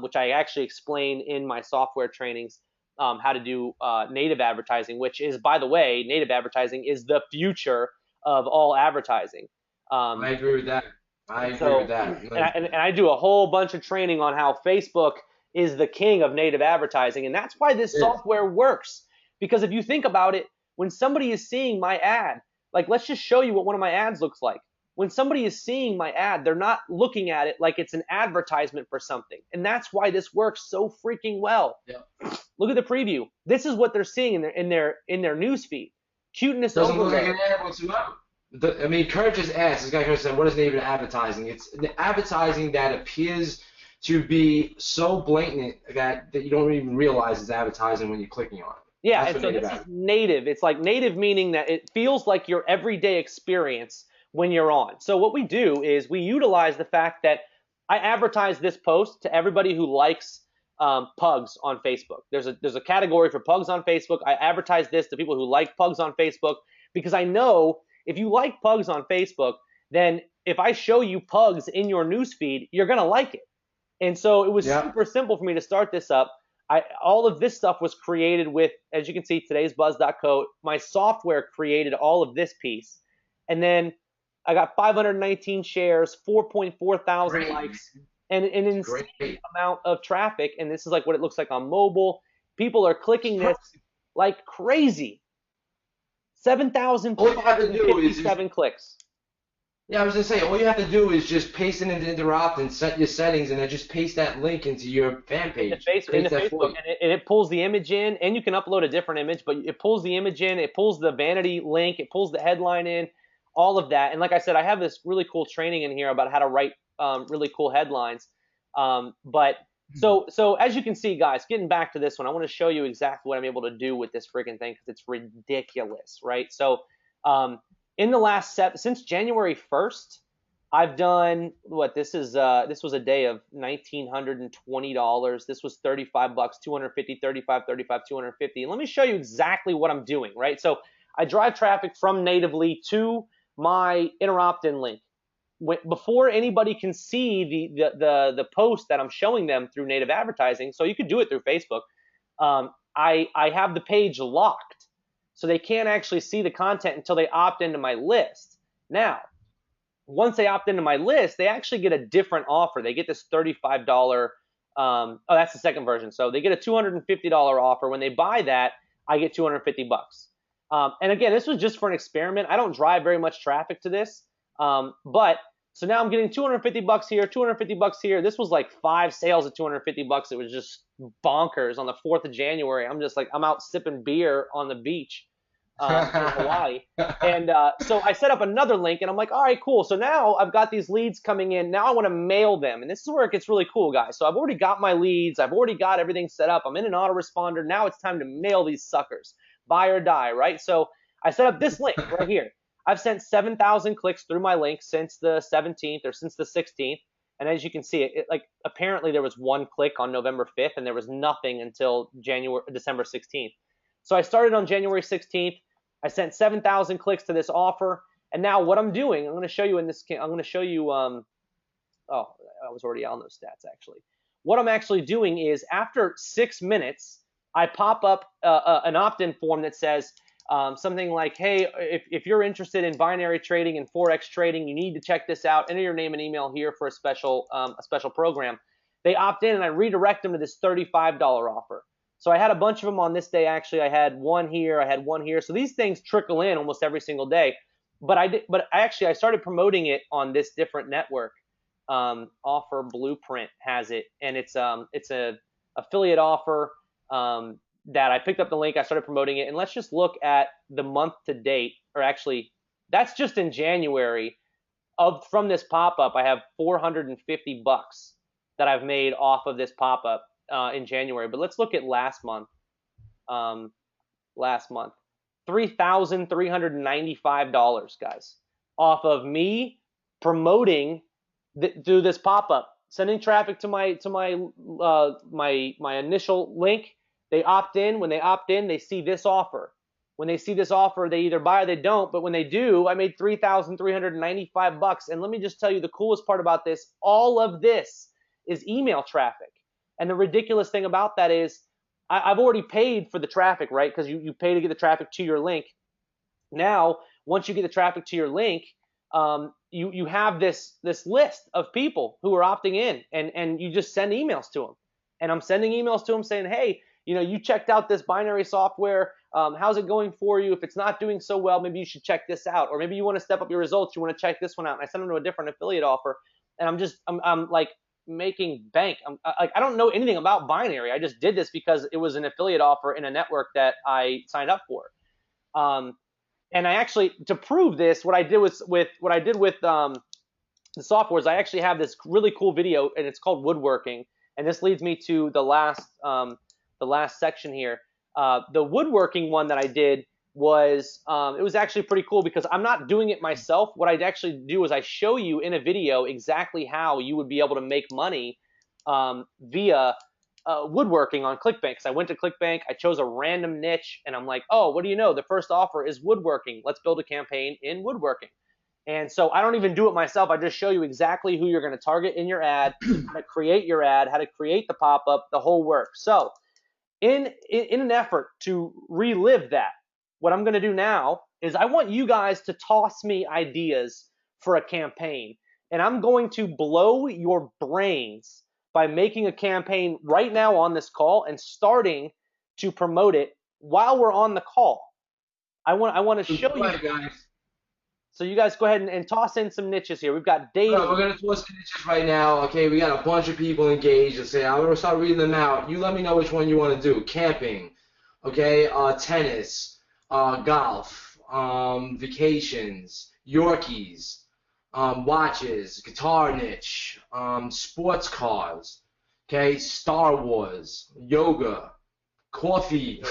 which I actually explain in my software trainings. How to do native advertising, which is, by the way, native advertising is the future of all advertising. I agree with that. I agree with that. And I do a whole bunch of training on how Facebook is the king of native advertising, and that's why this software works. Because if you think about it, when somebody is seeing my ad, like, let's just show you what one of my ads looks like. When somebody is seeing my ad, they're not looking at it like it's an advertisement for something. And that's why this works so freaking well. Yeah. Look at the preview. This is what they're seeing in their news feed. Cuteness Doesn't look like overload. an ad whatsoever. I mean, Kurt just asked, this guy Kurt said, what is native advertising? It's the advertising that appears to be so blatant that you don't even realize it's advertising when you're clicking on it. Yeah, and so this is native. It's like native, meaning that it feels like your everyday experience when you're on. So what we do is we utilize the fact that I advertise this post to everybody who likes pugs on Facebook. There's a category for pugs on Facebook. I advertise this to people who like pugs on Facebook, because I know if you like pugs on Facebook, then if I show you pugs in your newsfeed, you're going to like it. And so it was super simple for me to start this up. All of this stuff was created with, as you can see, today'sbuzz.co. My software created all of this piece. And then I got 519 shares, 4.4 thousand likes, and an insane amount of traffic. And this is like what it looks like on mobile. People are clicking this like crazy. All you have to do is 7,457 clicks. yeah, I was gonna say, all you have to do is just paste it into Interrupt and set your settings, and then just paste that link into your fan page. Into Creates that for Facebook, you. and it pulls the image in, and you can upload a different image, but it pulls the image in, it pulls the vanity link, it pulls the headline in, all of that. And like I said, I have this really cool training in here about how to write really cool headlines. But so as you can see, guys, getting back to this one, I want to show you exactly what I'm able to do with this freaking thing because it's ridiculous, right? So in the last since January 1st. I've done what this is. This was a day of $1,920. This was 35 bucks, 250, 35, 35, 250. And let me show you exactly what I'm doing, right? So I drive traffic from natively to my interrupt-in link. Before anybody can see the post that I'm showing them through native advertising, so you could do it through Facebook. I have the page locked, so they can't actually see the content until they opt into my list. Now, once they opt into my list, they actually get a different offer. They get this $35. Oh, that's the second version. So they get a $250 offer. When they buy that, I get 250 bucks. And again, this was just for an experiment. I don't drive very much traffic to this, but so now I'm getting 250 bucks here, 250 bucks here. This was like 5 sales at 250 bucks. It was just bonkers on the 4th of January. I'm just like, I'm out sipping beer on the beach. In Hawaii. And so I set up another link, and I'm like, all right, cool. So now I've got these leads coming in. Now I want to mail them. And this is where it gets really cool, guys. So I've already got my leads. I've already got everything set up. I'm in an autoresponder. Now it's time to mail these suckers. Buy or die, right? So I set up this link right here. I've sent 7,000 clicks through my link since the 17th or since the 16th. And as you can see, it like apparently there was 1 click on November 5th, and there was nothing until December 16th. So I started on January 16th. I sent 7,000 clicks to this offer, and now what I'm doing, I'm going to show you in this. I'm going to show you. Oh, I was already on those stats actually. What I'm actually doing is after 6 minutes, I pop up an opt-in form that says something like, "Hey, if you're interested in binary trading and forex trading, you need to check this out. Enter your name and email here for a special program." They opt in, and I redirect them to this $35 offer. So I had a bunch of them on this day. Actually, I had one here. I had one here. So these things trickle in almost every single day. But I started promoting it on this different network. Offer Blueprint has it, and it's a affiliate offer that I picked up the link. I started promoting it, and let's just look at the month to date, or actually, that's just in January. From this pop-up, I have 450 bucks that I've made off of this pop-up. In January, but let's look at last month. $3,395, guys, off of me promoting through this pop-up, sending traffic to my initial link. They opt in. When they opt in, they see this offer. When they see this offer, they either buy or they don't. But when they do, I made $3,395. And let me just tell you the coolest part about this: all of this is email traffic. And the ridiculous thing about that is I've already paid for the traffic, right? Because you pay to get the traffic to your link. Now, once you get the traffic to your link, you have this list of people who are opting in, and you just send emails to them. And I'm sending emails to them saying, hey, you checked out this binary software. How's it going for you? If it's not doing so well, maybe you should check this out. Or maybe you want to step up your results. You want to check this one out. And I send them to a different affiliate offer. And I'm like making bank. I don't know anything about binary. I just did this because it was an affiliate offer in a network that I signed up for. And I actually, to prove this, what I did with the software is I actually have this really cool video, and it's called woodworking. And this leads me to the last section here. The woodworking one that I did was it was actually pretty cool because I'm not doing it myself. What I'd actually do is I show you in a video exactly how you would be able to make money via woodworking on ClickBank. So I went to ClickBank, I chose a random niche, and I'm like, oh, what do you know? The first offer is woodworking. Let's build a campaign in woodworking. And so I don't even do it myself. I just show you exactly who you're going to target in your ad, how to create your ad, how to create the pop-up, the whole work. So in an effort to relive that, what I'm going to do now is I want you guys to toss me ideas for a campaign. And I'm going to blow your brains by making a campaign right now on this call and starting to promote it while we're on the call. I want to show you. Guys. So you guys go ahead and toss in some niches here. We've got dating. We're going to toss the niches right now. Okay, we got a bunch of people engaged. Let's say I'm going to start reading them out. You let me know which one you want to do. Camping, okay, tennis, golf, vacations, Yorkies, watches, guitar niche, sports cars, okay, Star Wars, yoga, coffee.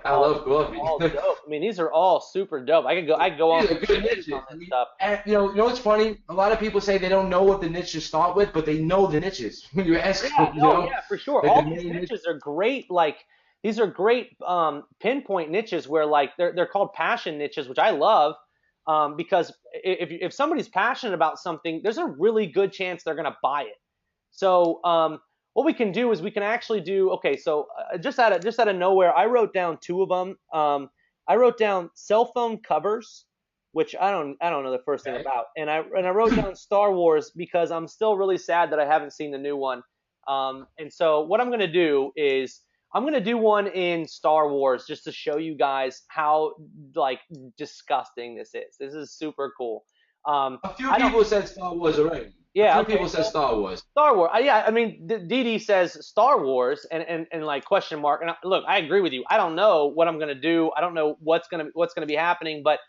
I love coffee. All dope. I mean, these are all super dope. I could go on. These are good niches. On this stuff. And, you know what's funny? A lot of people say they don't know what the niche to start with, but they know the niches when you ask them. Yeah, for sure. All these niches are great. Like, these are great pinpoint niches where, like, they're called passion niches, which I love, because if somebody's passionate about something, there's a really good chance they're gonna buy it. So what we can do is we can actually do, okay, so just out of nowhere, I wrote down two of them. I wrote down cell phone covers, which I don't know the first thing about, and I wrote down Star Wars because I'm still really sad that I haven't seen the new one. And so what I'm gonna do is I'm gonna do one in Star Wars just to show you guys how like disgusting this is. This is super cool. A few people said Star Wars already. Yeah, a few people said Star Wars. Star Wars. Yeah, I mean, Dee says Star Wars and like question mark. And look, I agree with you. I don't know what I'm gonna do. I don't know what's gonna be happening. But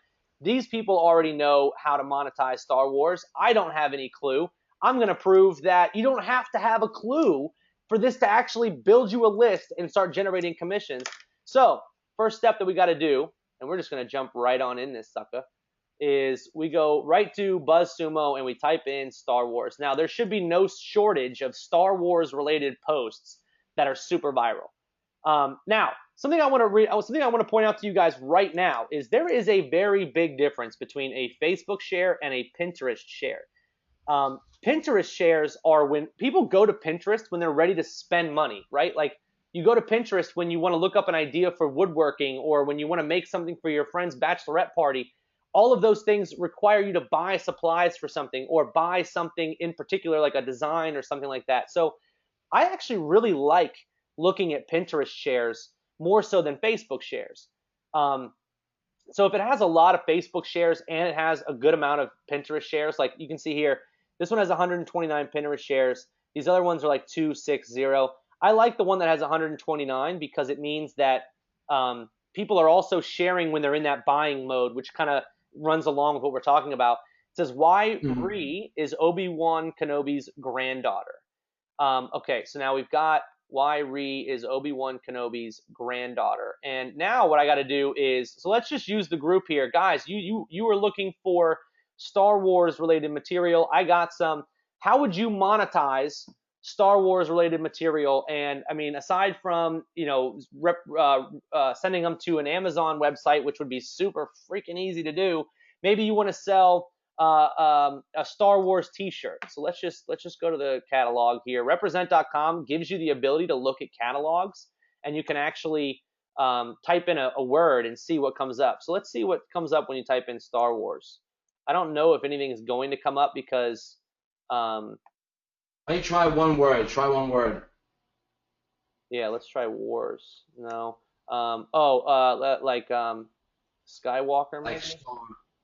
these people already know how to monetize Star Wars. I don't have any clue. I'm gonna prove that you don't have to have a clue for this to actually build you a list and start generating commissions. So first step that we got to do, and we're just gonna jump right on in this sucker, is we go right to BuzzSumo and we type in Star Wars. Now, there should be no shortage of Star Wars related posts that are super viral. Now, something I want to point out to you guys right now is there is a very big difference between a Facebook share and a Pinterest share. Pinterest shares are when people go to Pinterest when they're ready to spend money, right? Like you go to Pinterest when you want to look up an idea for woodworking or when you want to make something for your friend's bachelorette party. All of those things require you to buy supplies for something or buy something in particular, like a design or something like that. So I actually really like looking at Pinterest shares more so than Facebook shares. So if it has a lot of Facebook shares and it has a good amount of Pinterest shares, like you can see here, this one has 129 Pinterest shares. These other ones are like 260. I like the one that has 129 because it means that people are also sharing when they're in that buying mode, which kind of runs along with what we're talking about. It says, why Ree is Obi-Wan Kenobi's granddaughter. Okay, so now we've got why Ree is Obi-Wan Kenobi's granddaughter. And now what I got to do is, so let's just use the group here. Guys, you were looking for Star Wars related material. I got some. How would you monetize Star Wars related material? And I mean, aside from, you know, sending them to an Amazon website, which would be super freaking easy to do, maybe you want to sell a Star Wars t-shirt. So let's just go to the catalog here. Represent.com gives you the ability to look at catalogs, and you can actually type in a word and see what comes up. So let's see what comes up when you type in Star Wars. I don't know if anything is going to come up because Why don't you try one word? Try one word. Yeah, let's try wars. No. Like Skywalker maybe? Like Star.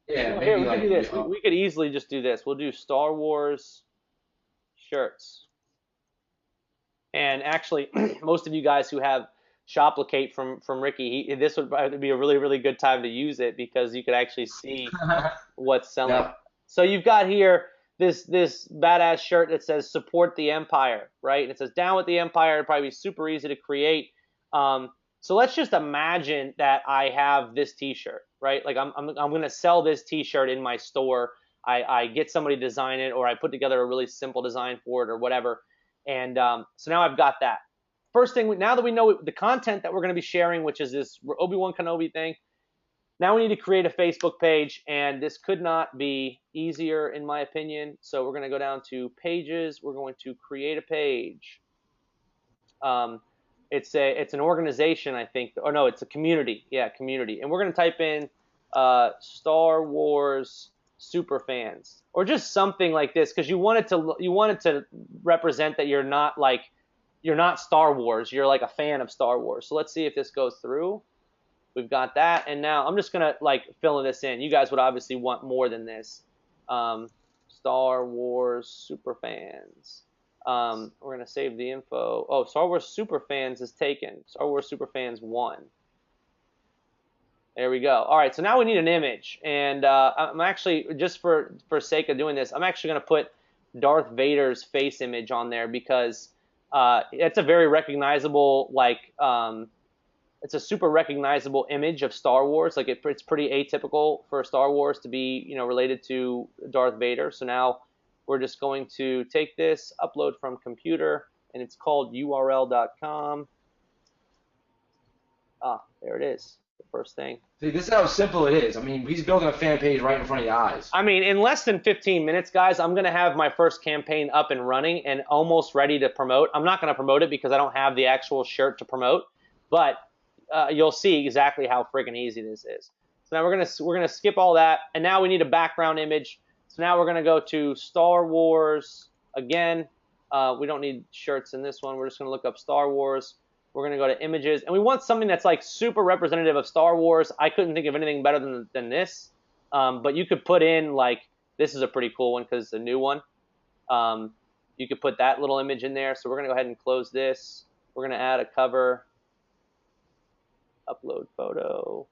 Yeah, Well, maybe here, we like could do this. We could easily just do this. We'll do Star Wars shirts. And actually, most of you guys who have Shoplicate from Ricky, this would probably be a really, really good time to use it because you could actually see what's selling. Yeah. So you've got here this badass shirt that says support the Empire, right? And it says down with the Empire. It'd probably be super easy to create. So let's just imagine that I have this T-shirt, right? Like I'm going to sell this T-shirt in my store. I get somebody to design it, or I put together a really simple design for it, or whatever. And so now I've got that. First thing, now that we know the content that we're going to be sharing, which is this Obi-Wan Kenobi thing, now we need to create a Facebook page, and this could not be easier in my opinion. So we're going to go down to pages. We're going to create a page. It's an organization, I think. Or no, it's a community. Yeah, community. And we're going to type in Star Wars super fans, or just something like this, because you want it to represent that you're not like you're not Star Wars. You're like a fan of Star Wars. So let's see if this goes through. We've got that, and now I'm just gonna like fill this in. You guys would obviously want more than this. Star Wars super fans. We're gonna save the info. Oh, Star Wars super fans is taken. Star Wars super fans 1. There we go. All right, so now we need an image, and I'm actually, just for sake of doing this, I'm actually gonna put Darth Vader's face image on there because it's a very recognizable, like, it's a super recognizable image of Star Wars. Like it's pretty atypical for Star Wars to be, related to Darth Vader. So now we're just going to take this, upload from computer, and it's called url.com. Ah, there it is. The first thing. See, this is how simple it is. I mean, he's building a fan page right in front of your eyes. I mean, in less than 15 minutes, guys, I'm going to have my first campaign up and running and almost ready to promote. I'm not going to promote it because I don't have the actual shirt to promote, but you'll see exactly how freaking easy this is. So now we're gonna skip all that, and now we need a background image. So now we're gonna go to Star Wars again. We don't need shirts in this one. We're just gonna look up Star Wars. We're gonna go to images, and we want something that's like super representative of Star Wars. I couldn't think of anything better than this, but you could put in like, this is a pretty cool one because it's a new one. You could put that little image in there. So we're gonna go ahead and close this. We're gonna add a cover. Upload photo,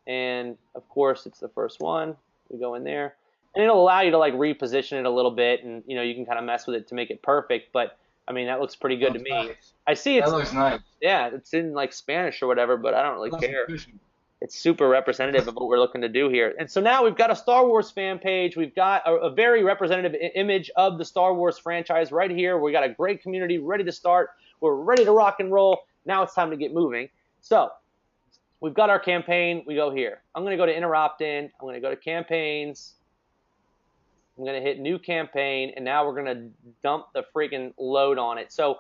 and of course it's the first one. We go in there, and it'll allow you to like reposition it a little bit, and you can kind of mess with it to make it perfect. But I mean, that looks pretty good to me. Nice. I see it's, that looks nice. Yeah, it's in like Spanish or whatever, but I don't really care. It's super representative of what we're looking to do here. And so now we've got a Star Wars fan page. We've got a very representative image of the Star Wars franchise right here. We got a great community ready to start. We're ready to rock and roll. Now it's time to get moving. So we've got our campaign. We go here. I'm going to go to interrupt in. I'm going to go to campaigns. I'm going to hit new campaign, and now we're going to dump the freaking load on it. So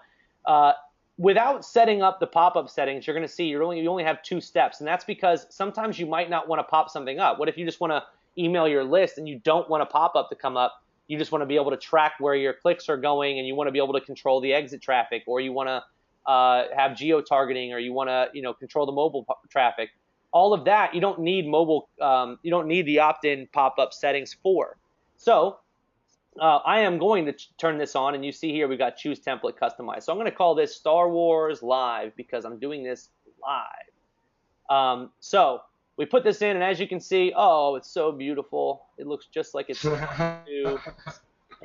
without setting up the pop-up settings, you're going to see you only have 2 steps, and that's because sometimes you might not want to pop something up. What if you just want to email your list and you don't want a pop-up to come up? You just want to be able to track where your clicks are going, and you want to be able to control the exit traffic, or you want to have geo-targeting, or you want to control the mobile traffic. All of that you don't need mobile. You don't need the opt-in pop-up settings for. So I am going to turn this on, and you see here we got choose template customize. So I'm going to call this Star Wars Live because I'm doing this live. So we put this in, and as you can see, oh, it's so beautiful. It looks just like it's supposed to.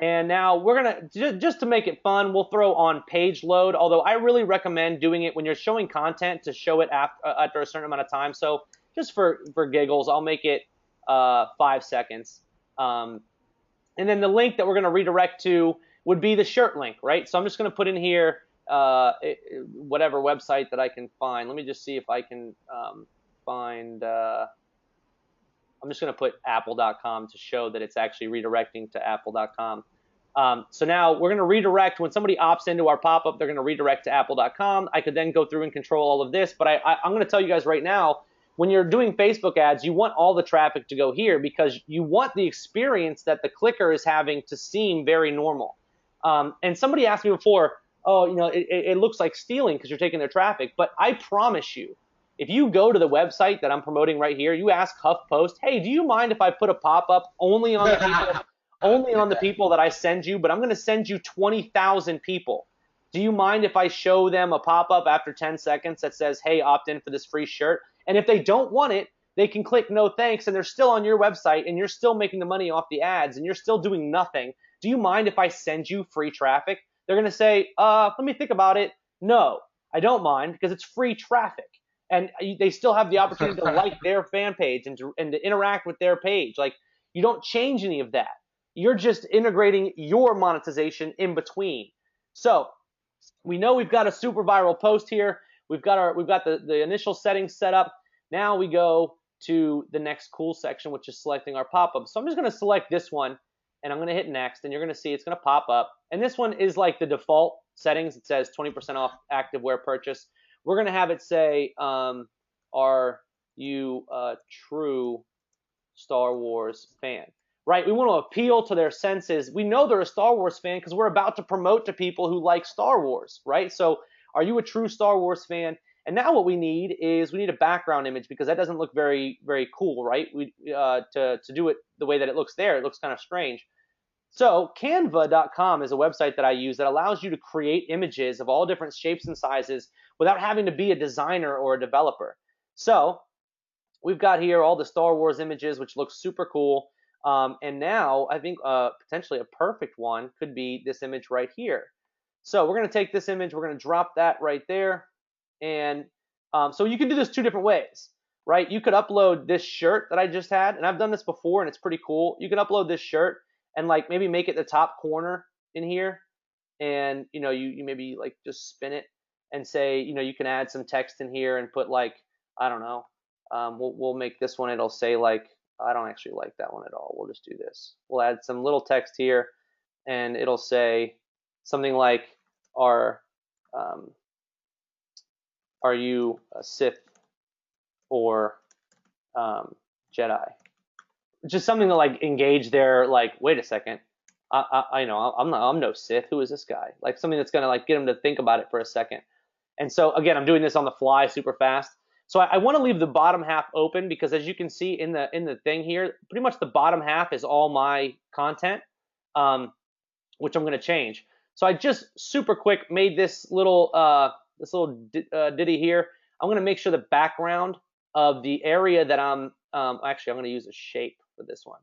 And now we're going to, just to make it fun, we'll throw on page load, although I really recommend doing it when you're showing content to show it after a certain amount of time. So just for giggles, I'll make it 5 seconds. And then the link that we're going to redirect to would be the shirt link, right? So I'm just going to put in here whatever website that I can find. Let me just see if I can find I'm just going to put apple.com to show that it's actually redirecting to apple.com. So now we're going to redirect. When somebody opts into our pop-up, they're going to redirect to apple.com. I could then go through and control all of this, but I'm going to tell you guys right now, when you're doing Facebook ads, you want all the traffic to go here because you want the experience that the clicker is having to seem very normal. And somebody asked me before, oh, it looks like stealing because you're taking their traffic. But I promise you, if you go to the website that I'm promoting right here, you ask HuffPost, hey, do you mind if I put a pop-up only on the people, only on the people that I send you? But I'm going to send you 20,000 people. Do you mind if I show them a pop-up after 10 seconds that says, hey, opt in for this free shirt? And if they don't want it, they can click no thanks, and they're still on your website, and you're still making the money off the ads, and you're still doing nothing. Do you mind if I send you free traffic? They're going to say, let me think about it. No, I don't mind because it's free traffic. And they still have the opportunity to like their fan page and to interact with their page. Like, you don't change any of that. You're just integrating your monetization in between. So we know we've got a super viral post here. We've got the initial settings set up. Now we go to the next cool section, which is selecting our pop-up. So I'm just going to select this one, and I'm going to hit next, and you're going to see it's going to pop up. And this one is like the default settings. It says 20% off activewear purchase. We're going to have it say, are you a true Star Wars fan? right? We want to appeal to their senses. We know they're a Star Wars fan because we're about to promote to people who like Star Wars, right? So are you a true Star Wars fan? And now what we need is we need a background image because that doesn't look very, very cool, right? To do it the way that it looks there, it looks kind of strange. So Canva.com is a website that I use that allows you to create images of all different shapes and sizes without having to be a designer or a developer. So we've got here all the Star Wars images, which looks super cool. And now I think potentially a perfect one could be this image right here. So we're going to take this image, we're going to drop that right there. And so you can do this two different ways, right? You could upload this shirt that I just had, and I've done this before, and it's pretty cool. You can upload this shirt and like maybe make it the top corner in here, and you maybe like just spin it and say you can add some text in here and put like I don't know. We'll make this one. It'll say like I don't actually like that one at all. We'll just do this. We'll add some little text here, and it'll say something like are you a Sith or Jedi? Just something to like engage their like. Wait a second, I'm no Sith. Who is this guy? Like something that's gonna like get them to think about it for a second. And so again, I'm doing this on the fly, super fast. So I want to leave the bottom half open because as you can see in the thing here, pretty much the bottom half is all my content, which I'm going to change. So I just super quick made this little ditty here. I'm going to make sure the background of the area that actually I'm going to use a shape for this one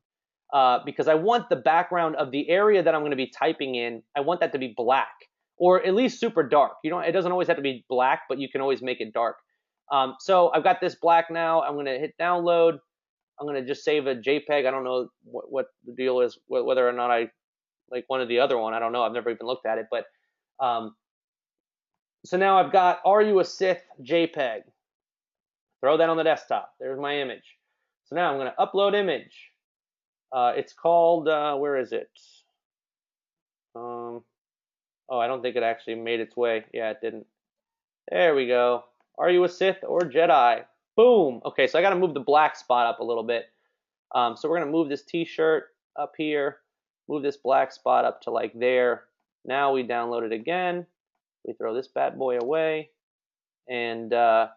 because I want the background of the area that I'm going to be typing in. I want that to be black or at least super dark. It doesn't always have to be black, but you can always make it dark. So I've got this black now. I'm going to hit download. I'm going to just save a JPEG. I don't know what the deal is, whether or not I like one or the other one. I don't know. I've never even looked at it. But so now I've got Are You a Sith JPEG. Throw that on the desktop. There's my image. So now I'm going to upload image. It's called, where is it? Oh, I don't think it actually made its way. Yeah, it didn't. There we go. Are you a Sith or Jedi? Boom. Okay, so I got to move the black spot up a little bit. So we're going to move this t-shirt up here, move this black spot up to like there. Now we download it again. We throw this bad boy away. And how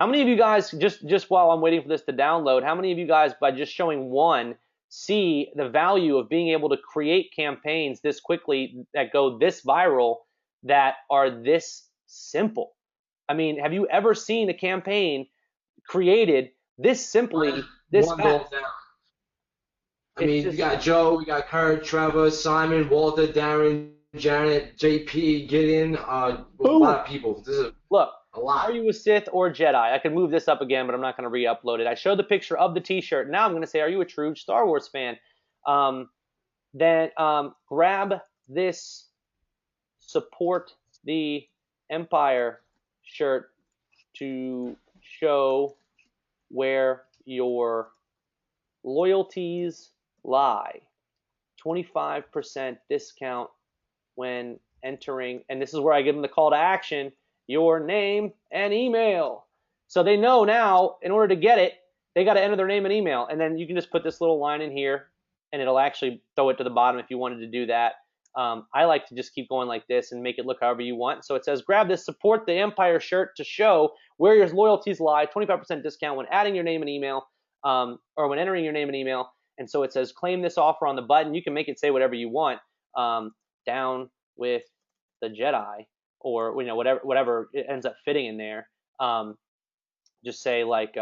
many of you guys, just while I'm waiting for this to download, how many of you guys, by just showing one, see the value of being able to create campaigns this quickly that go this viral that are this simple? I mean, have you ever seen a campaign created this simply, this fast? I mean, you got Joe, we got Kurt, Trevor, Simon, Walter, Darren, Janet, JP, Gideon, a lot of people. This is Look, a lot. Are you a Sith or Jedi? I can move this up again, but I'm not going to re-upload it. I showed the picture of the t-shirt. Now I'm going to say, are you a true Star Wars fan? Then grab this support the Empire shirt to show where your loyalties lie. 25% discount when entering, and this is where I give them the call to action, your name and email. So they know now, in order to get it, they got to enter their name and email. And then you can just put this little line in here, and it'll actually throw it to the bottom if you wanted to do that. I like to just keep going like this and make it look however you want. So it says, grab this support the Empire shirt to show where your loyalties lie, 25% discount when adding your name and email, or when entering your name and email. And so it says, claim this offer on the button. You can make it say whatever you want, down with the Jedi, or whatever it ends up fitting in there. Just say like,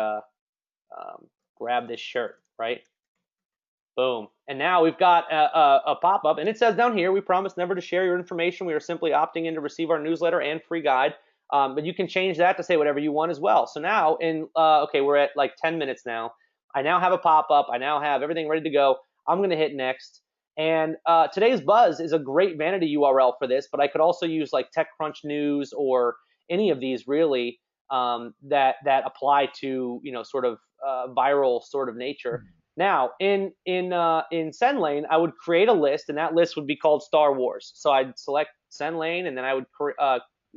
grab this shirt, right? Boom. And now we've got a pop-up, and it says down here, we promise never to share your information. We are simply opting in to receive our newsletter and free guide. But you can change that to say whatever you want as well. So now, okay, we're at like 10 minutes now. I now have a pop-up. I now have everything ready to go. I'm going to hit next. And today's buzz is a great vanity URL for this, but I could also use like TechCrunch News or any of these really that apply to sort of viral sort of nature. Now in SendLane, I would create a list, and that list would be called Star Wars. So I'd select SendLane, and then I would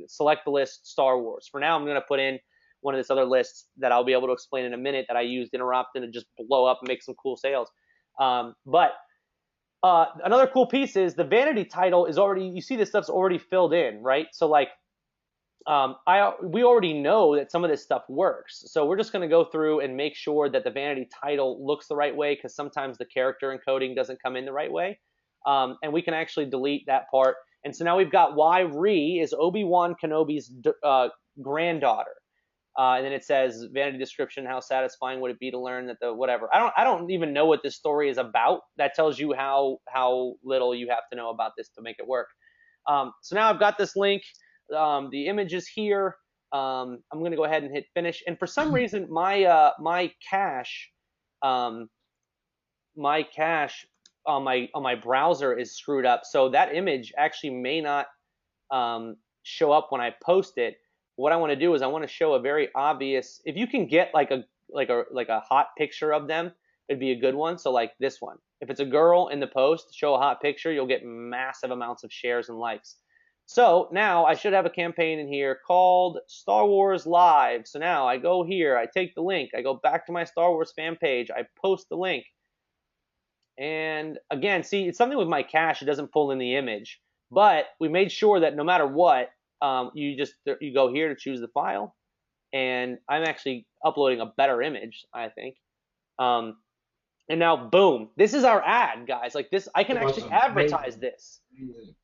select the list Star Wars. For now, I'm going to put in one of this other lists that I'll be able to explain in a minute that I used Interrupted to just blow up and make some cool sales. But Another cool piece is the vanity title is already, you see this stuff's already filled in, right? So like, we already know that some of this stuff works. So we're just going to go through and make sure that the vanity title looks the right way, because sometimes the character encoding doesn't come in the right way. And we can actually delete that part. And so now we've got why Ree is Obi-Wan Kenobi's granddaughter. And then it says vanity description, how satisfying would it be to learn that the whatever. I don't even know what this story is about. That tells you how little you have to know about this to make it work. So now I've got this link. The image is here. I'm going to go ahead and hit finish. And for some reason, my cache on my browser is screwed up. So that image actually may not show up when I post it. What I want to do is I want to show a very obvious. If you can get like a hot picture of them, it'd be a good one. So like this one. If it's a girl in the post, show a hot picture, you'll get massive amounts of shares and likes. So now I should have a campaign in here called Star Wars Live. So now I go here, I take the link, I go back to my Star Wars fan page, I post the link. And again, see, it's something with my cache, it doesn't pull in the image. But we made sure that no matter what, you go here to choose the file. And I'm actually uploading a better image, I think. And now, boom, this is our ad, guys. Like this, I can actually advertise this.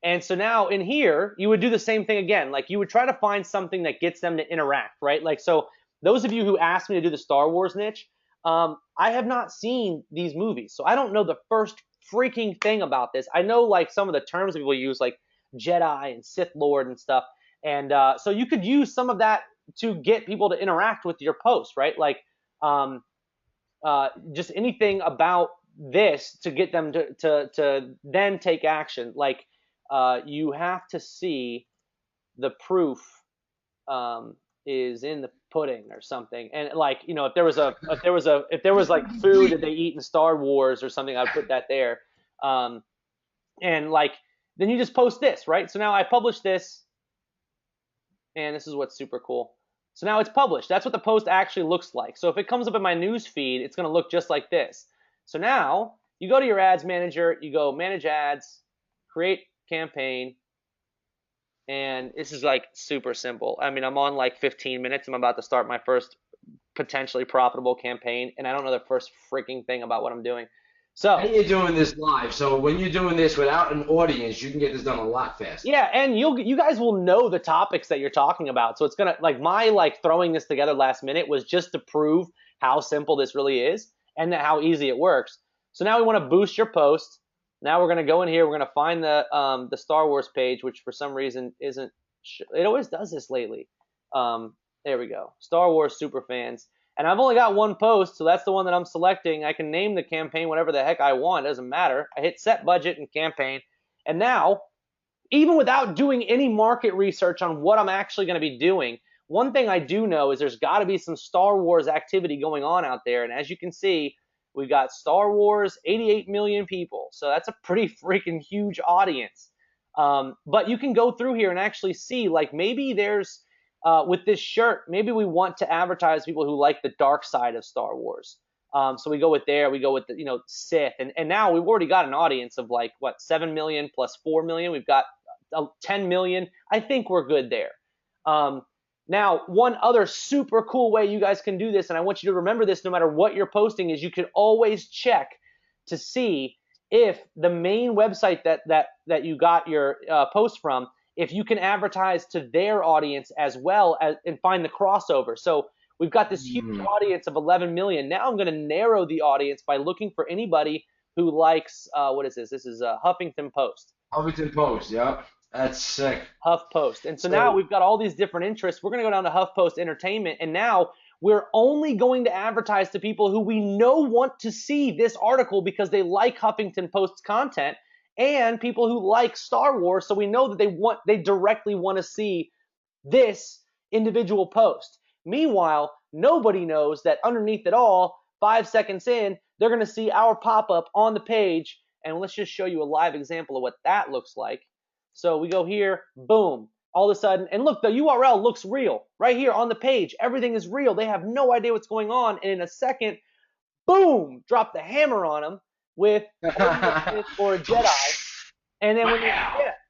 And so now in here, you would do the same thing again. Like you would try to find something that gets them to interact, right? Like, so those of you who asked me to do the Star Wars niche, I have not seen these movies. So I don't know the first freaking thing about this. I know like some of the terms people use, like Jedi and Sith Lord and stuff. And so you could use some of that to get people to interact with your post, right? Like just anything about this to get them to then take action. Like you have to see the proof is in the pudding or something. And like, you know, if there was like food that they eat in Star Wars or something, I'd put that there. And like then you just post this, right? So now I publish this, and this is what's super cool. So now it's published. That's what the post actually looks like. So if it comes up in my news feed, it's going to look just like this. So now you go to your ads manager, you go manage ads, create campaign, and this is like super simple. I mean, I'm on like 15 minutes. I'm about to start my first potentially profitable campaign, and I don't know the first freaking thing about what I'm doing. So and you're doing this live, so when you're doing this without an audience, you can get this done a lot faster. Yeah, and you guys will know the topics that you're talking about. So it's gonna like my like throwing this together last minute was just to prove how simple this really is and that how easy it works. So now we want to boost your post. Now we're gonna go in here. We're gonna find the Star Wars page, which for some reason isn't. It always does this lately. There we go. Star Wars superfans. And I've only got one post, so that's the one that I'm selecting. I can name the campaign whatever the heck I want. It doesn't matter. I hit set budget and campaign. And now, even without doing any market research on what I'm actually going to be doing, one thing I do know is there's got to be some Star Wars activity going on out there. And as you can see, we've got Star Wars, 88 million people. So that's a pretty freaking huge audience. But you can go through here and actually see, like maybe there's, with this shirt, maybe we want to advertise people who like the dark side of Star Wars. So we go with we go with the, Sith. And now we've already got an audience of like, 7 million plus 4 million. We've got 10 million. I think we're good there. Now, one other super cool way you guys can do this, and I want you to remember this no matter what you're posting, is you can always check to see if the main website that you got your post from, if you can advertise to their audience as well and find the crossover. So we've got this huge audience of 11 million. Now I'm going to narrow the audience by looking for anybody who likes, what is this? This is Huffington Post. Huffington Post, yeah. That's sick. HuffPost. And so now we've got all these different interests. We're going to go down to HuffPost Entertainment, and now we're only going to advertise to people who we know want to see this article because they like Huffington Post's content, and people who like Star Wars, so we know that they directly want to see this individual post. Meanwhile, nobody knows that underneath it all, 5 seconds in, they're going to see our pop-up on the page, and let's just show you a live example of what that looks like. So we go here, boom, all of a sudden, and look, the URL looks real. Right here on the page, everything is real. They have no idea what's going on, and in a second, boom, drop the hammer on them. with maybe a Sith or a Jedi, and then when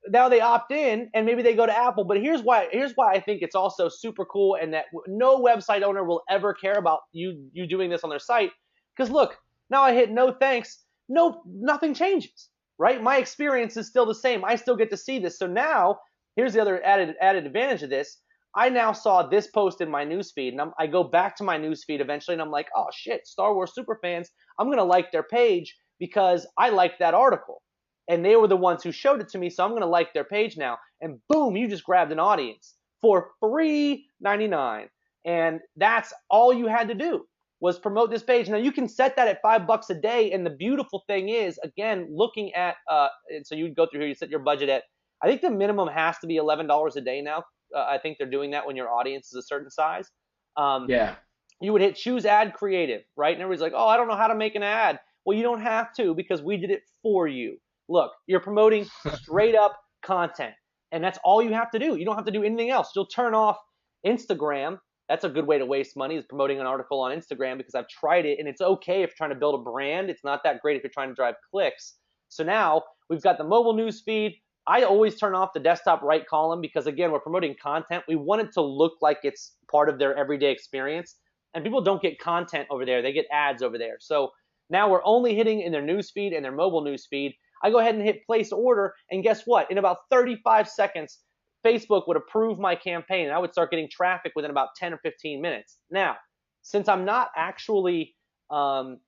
now they opt in and maybe they go to Apple. But here's why I think it's also super cool and that no website owner will ever care about you doing this on their site. Because look, now I hit no thanks, nothing changes, right? My experience is still the same. I still get to see this. So now here's the other added advantage of this. I now saw this post in my newsfeed, and I go back to my newsfeed eventually, and I'm like, oh shit, Star Wars superfans, I'm gonna like their page because I liked that article, and they were the ones who showed it to me, so I'm gonna like their page now. And boom, you just grabbed an audience for $3.99, and that's all you had to do was promote this page. Now you can set that at $5 a day, and the beautiful thing is, again, looking at and so you'd go through here, you set your budget at, I think the minimum has to be $11 a day now. I think they're doing that when your audience is a certain size. Yeah. You would hit choose ad creative, right? And everybody's like, oh, I don't know how to make an ad. Well, you don't have to because we did it for you. Look, you're promoting straight up content, and that's all you have to do. You don't have to do anything else. You'll turn off Instagram. That's a good way to waste money, is promoting an article on Instagram, because I've tried it, and it's okay if you're trying to build a brand. It's not that great if you're trying to drive clicks. So now we've got the mobile news feed. I always turn off the desktop right column because, again, we're promoting content. We want it to look like it's part of their everyday experience. And people don't get content over there. They get ads over there. So now we're only hitting in their news feed and their mobile news feed. I go ahead and hit place order, and guess what? In about 35 seconds, Facebook would approve my campaign, and I would start getting traffic within about 10 or 15 minutes. Now, since I'm not actually promoting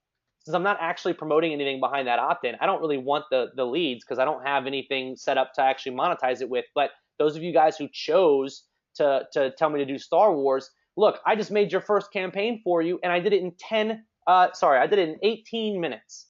anything behind that opt-in, I don't really want the leads because I don't have anything set up to actually monetize it with. But those of you guys who chose to tell me to do Star Wars, look, I just made your first campaign for you, and I did it in 18 minutes.